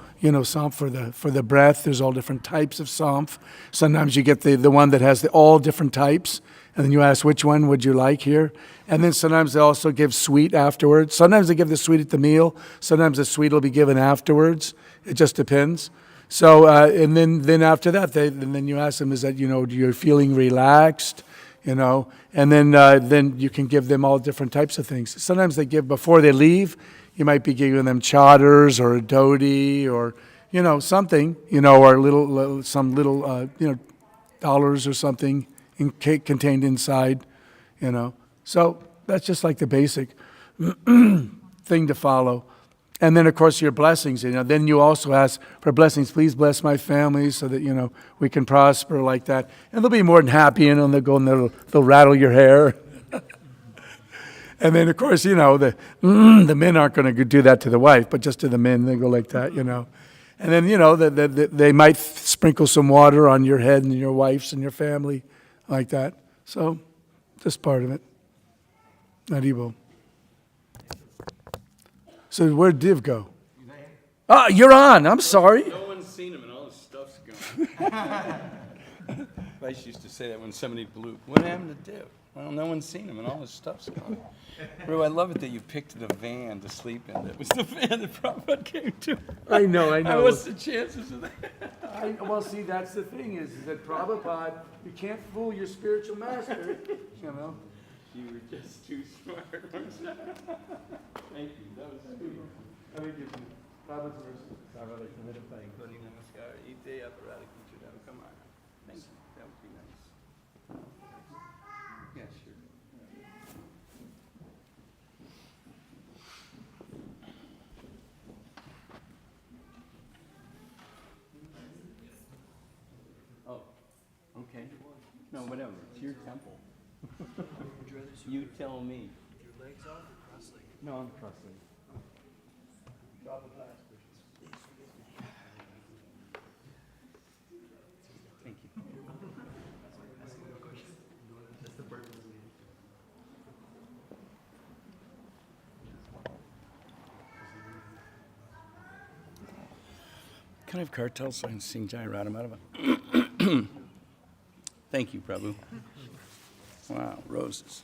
Speaker 1: samph for the breath. There's all different types of samph. Sometimes you get the one that has all different types, and then you ask, which one would you like here? And then sometimes they also give sweet afterwards. Sometimes they give the sweet at the meal. Sometimes the sweet will be given afterwards. It just depends. So, and then after that, then you ask them, is that, you're feeling relaxed, And then you can give them all different types of things. Sometimes they give before they leave. You might be giving them chatters or a dhoti or, something, or some little dollars or something contained inside, So that's just like the basic thing to follow. And then, of course, your blessings. Then you also ask for blessings. Please bless my family so that, we can prosper like that. And they'll be more than happy, and they'll go and they'll rattle your hair. And then, of course, the men aren't going to do that to the wife, but just to the men, they go like that, And then, they might sprinkle some water on your head and your wife's and your family like that. So, just part of it. Haribo. So where'd Div go? Oh, you're on. I'm sorry.
Speaker 5: No one's seen him and all his stuff's gone. Vice used to say that when somebody blew. What happened to Div? Well, no one's seen him and all his stuff's gone. Bro, I love it that you picked the van to sleep in. That was the van that Prabhupada came to.
Speaker 1: I know.
Speaker 5: What's the chances of that?
Speaker 1: Well, see, that's the thing is that Prabhupada, you can't fool your spiritual master,
Speaker 5: You were just too smart, weren't you? Thank you. That was sweet.
Speaker 1: I think it's Prabhupada's verse.
Speaker 5: Namaskar. Ite aparada kichudam. Come on. Thank you. That would be nice. Yeah, sure. Oh, okay. No, whatever. It's your temple. You tell me.
Speaker 4: Your legs off or cross-legged?
Speaker 5: No, I'm cross-legged. Thank you.
Speaker 4: That's the purpose of the meeting.
Speaker 5: Can I have cartels so I can sing Jai Radhamadava? Thank you, Prabhu. Wow, roses.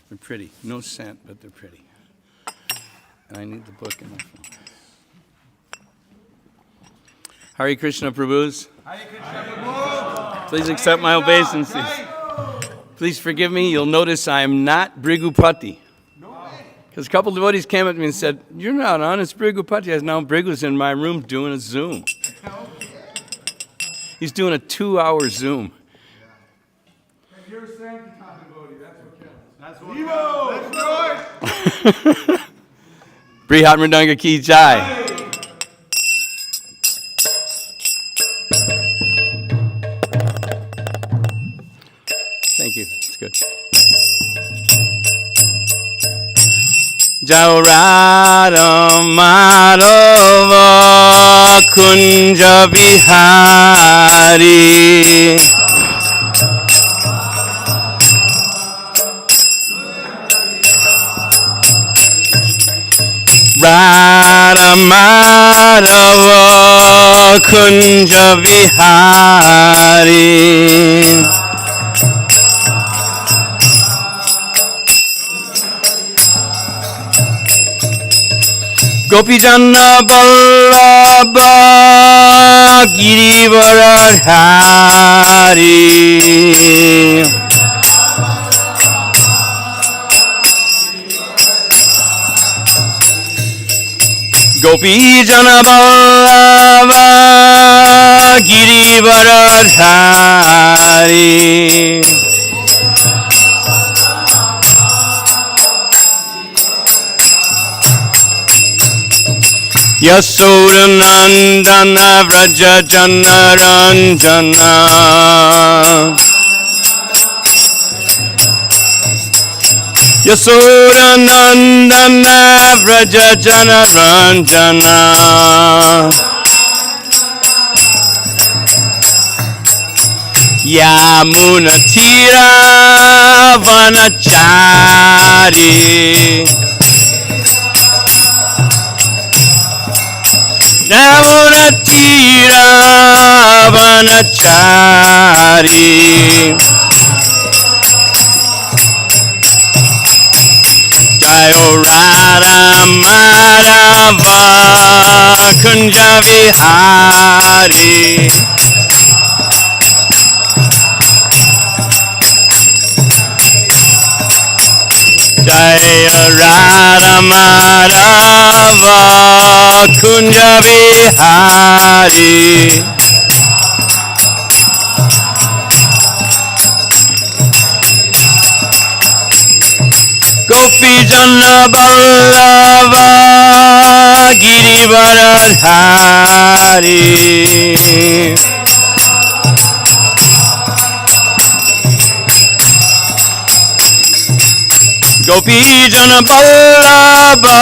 Speaker 5: They're pretty. No scent, but they're pretty. And I need the book in my phone. Hare Krishna, Prabhus.
Speaker 4: Hare Krishna Prabhu!
Speaker 5: Please accept my obeisances. Please forgive me. You'll notice I am not Brigupati.
Speaker 4: No way.
Speaker 5: Because a couple of devotees came up to me and said, "You're not on, it's Brigu Patya." Now Brigu's in my room doing a Zoom. He's doing a 2-hour Zoom.
Speaker 1: And you're a Sankirtan devotee, that's what counts. That's what
Speaker 5: Brihat Mridanga Ki Jai. Thank you. It's good. Jao Radha Madhava Kunja Bihari. Radha Madhava Kunja Bihari. Gopi Janna Vallabha Girivaradhari. Gopi Janna Vallabha Girivaradhari. Yasodanandana Vraja Jana Ranjana. Yasodanandana Vraja Jana Ranjana. Yamuna Tira Vanachari. Yamuna Tira Vanachari. Jayo Radha Madhava Kunja Vihari. Jaya Radha Madhava Kunja Vihari. Gopi Janna Vallabha Girivaradhari. Gopi Janna Vallabha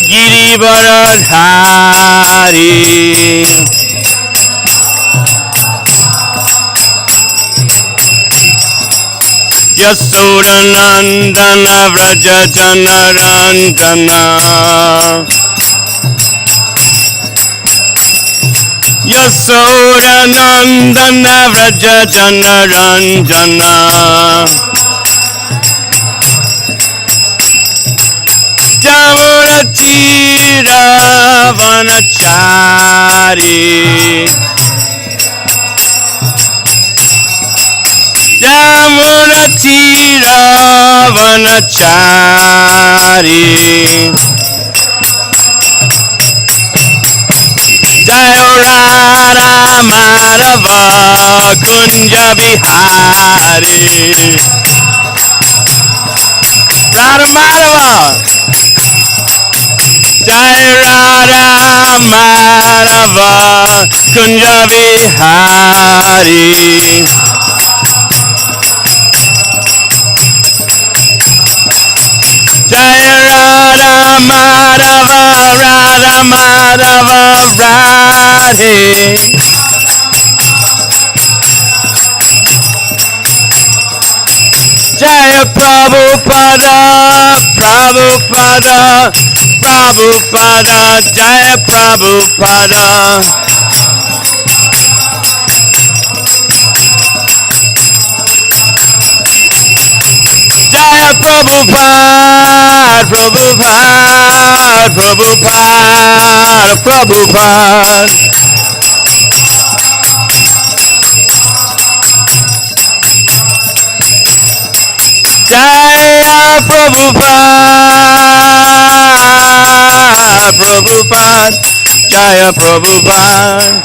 Speaker 5: Girivaradhari. Yasodanandana Vraja Jana Ranjana. Yasodanandana Vraja Jana Ranjana. Yamuna Tira Vanachari. Yamuna Tira Vanachari. Jayo Radha Madhava Kunja Bihari. Radha Madhava. Jai Radha Madhava Kunja Bihari. Jai Radha Madhava Radha Madhava Radhe. Jaya Prabhupada Prabhupada Prabhupada Jaya Prabhupada. Jaya Prabhupada Prabhupada Prabhupada Prabhupada. Jaya Prabhupada, Prabhupada, Jaya Prabhupada.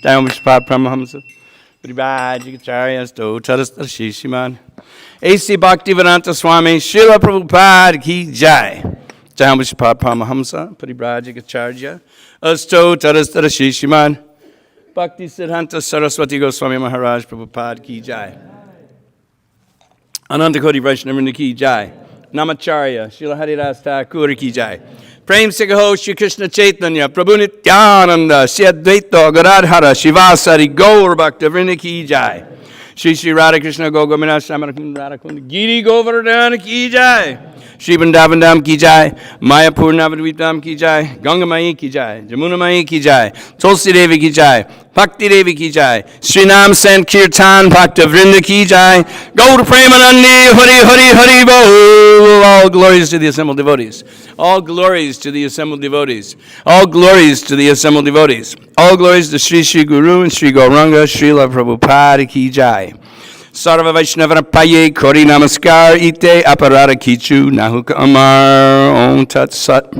Speaker 5: Jaya Prabhupada Paramahamsa. Prabhupada, Acharya, Sto, Chadastar Shishiman. A.C. Bhaktivedanta Swami, Srila Prabhupada ki Jai. Jaya Prabhupada Paramahamsa, Prabhupada, Acharya, Sto, Chadastar Shishiman. Bhakti Siddhanta Saraswati Goswami Maharaj Prabhupada ki Jai. Ananta Koti Vaishnavrinda ki Jai. Namacharya, Srila Haridas Thakur ki Jai. Prem Sikaho Shri Krishna Chaitanya, Prabhu Nityananda, Shri Advaita Gadadhara, Shivasari Gaur Bhaktivinoda ki Jai. Shri Shri Radha Krishna Gogomina Shamarakund Radhakund Giri Govardhana ki Jai. Shri Vrindavandam ki Jai, Mayapur Navadvitam ki Jai, Ganga Mai ki Jai, Jamuna Mai ki Jai, Tulsi Devi ki Jai, Bhakti Devi ki Jai, Sri Nam Sankirtan Bhakta Vrinda ki Jai, Gaur Premanandi, Hari Hari Hari Bo. All glories to the assembled devotees. All glories to the assembled devotees. All glories to the assembled devotees. All glories to Sri Sri Guru and Sri Gauranga, Srila Prabhupada ki Jai. Sarva Vaishnava Paye Kori Namaskar Ite Aparada Kichu Nahuka Amar Om Tat Sat.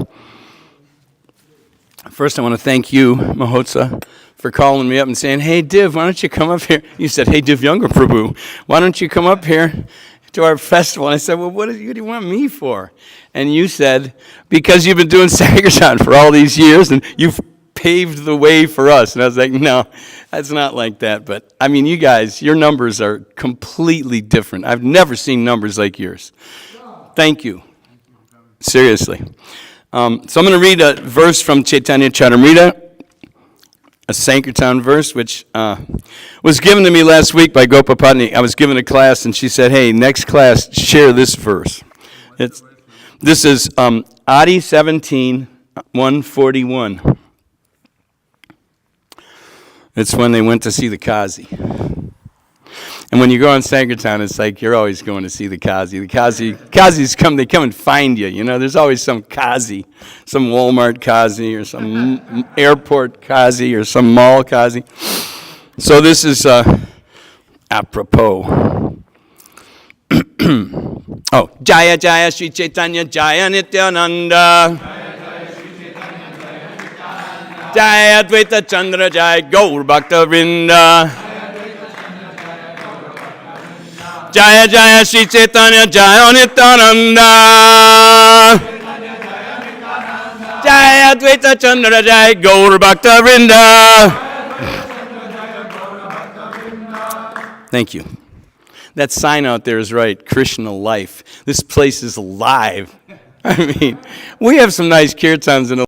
Speaker 5: First, I want to thank you, Mahotsa, for calling me up and saying, "Hey, Div, why don't you come up here?" You said, "Hey, Div Younger Prabhu, why don't you come up here to our festival?" And I said, "Well, what do you want me for?" And you said, "Because you've been doing Sankirtan for all these years, and you've paved the way for us." And I was like, "No, that's not like that." But, I mean, you guys, your numbers are completely different. I've never seen numbers like yours. Thank you. Seriously. So I'm going to read a verse from Chaitanya Charitamrita, a Sankirtan verse, which was given to me last week by Gopa Patni. I was given a class, and she said, "Hey, next class, share this verse." This is Adi 17, 141. It's when they went to see the Kazi. And when you go on Sankirtan, it's like you're always going to see the Kazi. The Kazis come and find you. You know, there's always some Kazi, some Walmart Kazi, or some airport Kazi, or some mall Kazi. So this is apropos. Oh, Jaya Jaya Sri Chaitanya Jaya Nityananda. Jaya Advaita Chandra Jaya Gaur Bhakta Vrinda. Jaya Jaya Sri Chaitanya Jaya Nityananda. Jaya Advaita Chandra Jaya Gaur Bhakta Vrinda. Thank you. That sign out there is right, Krishna life. This place is alive. I mean, we have some nice kirtans in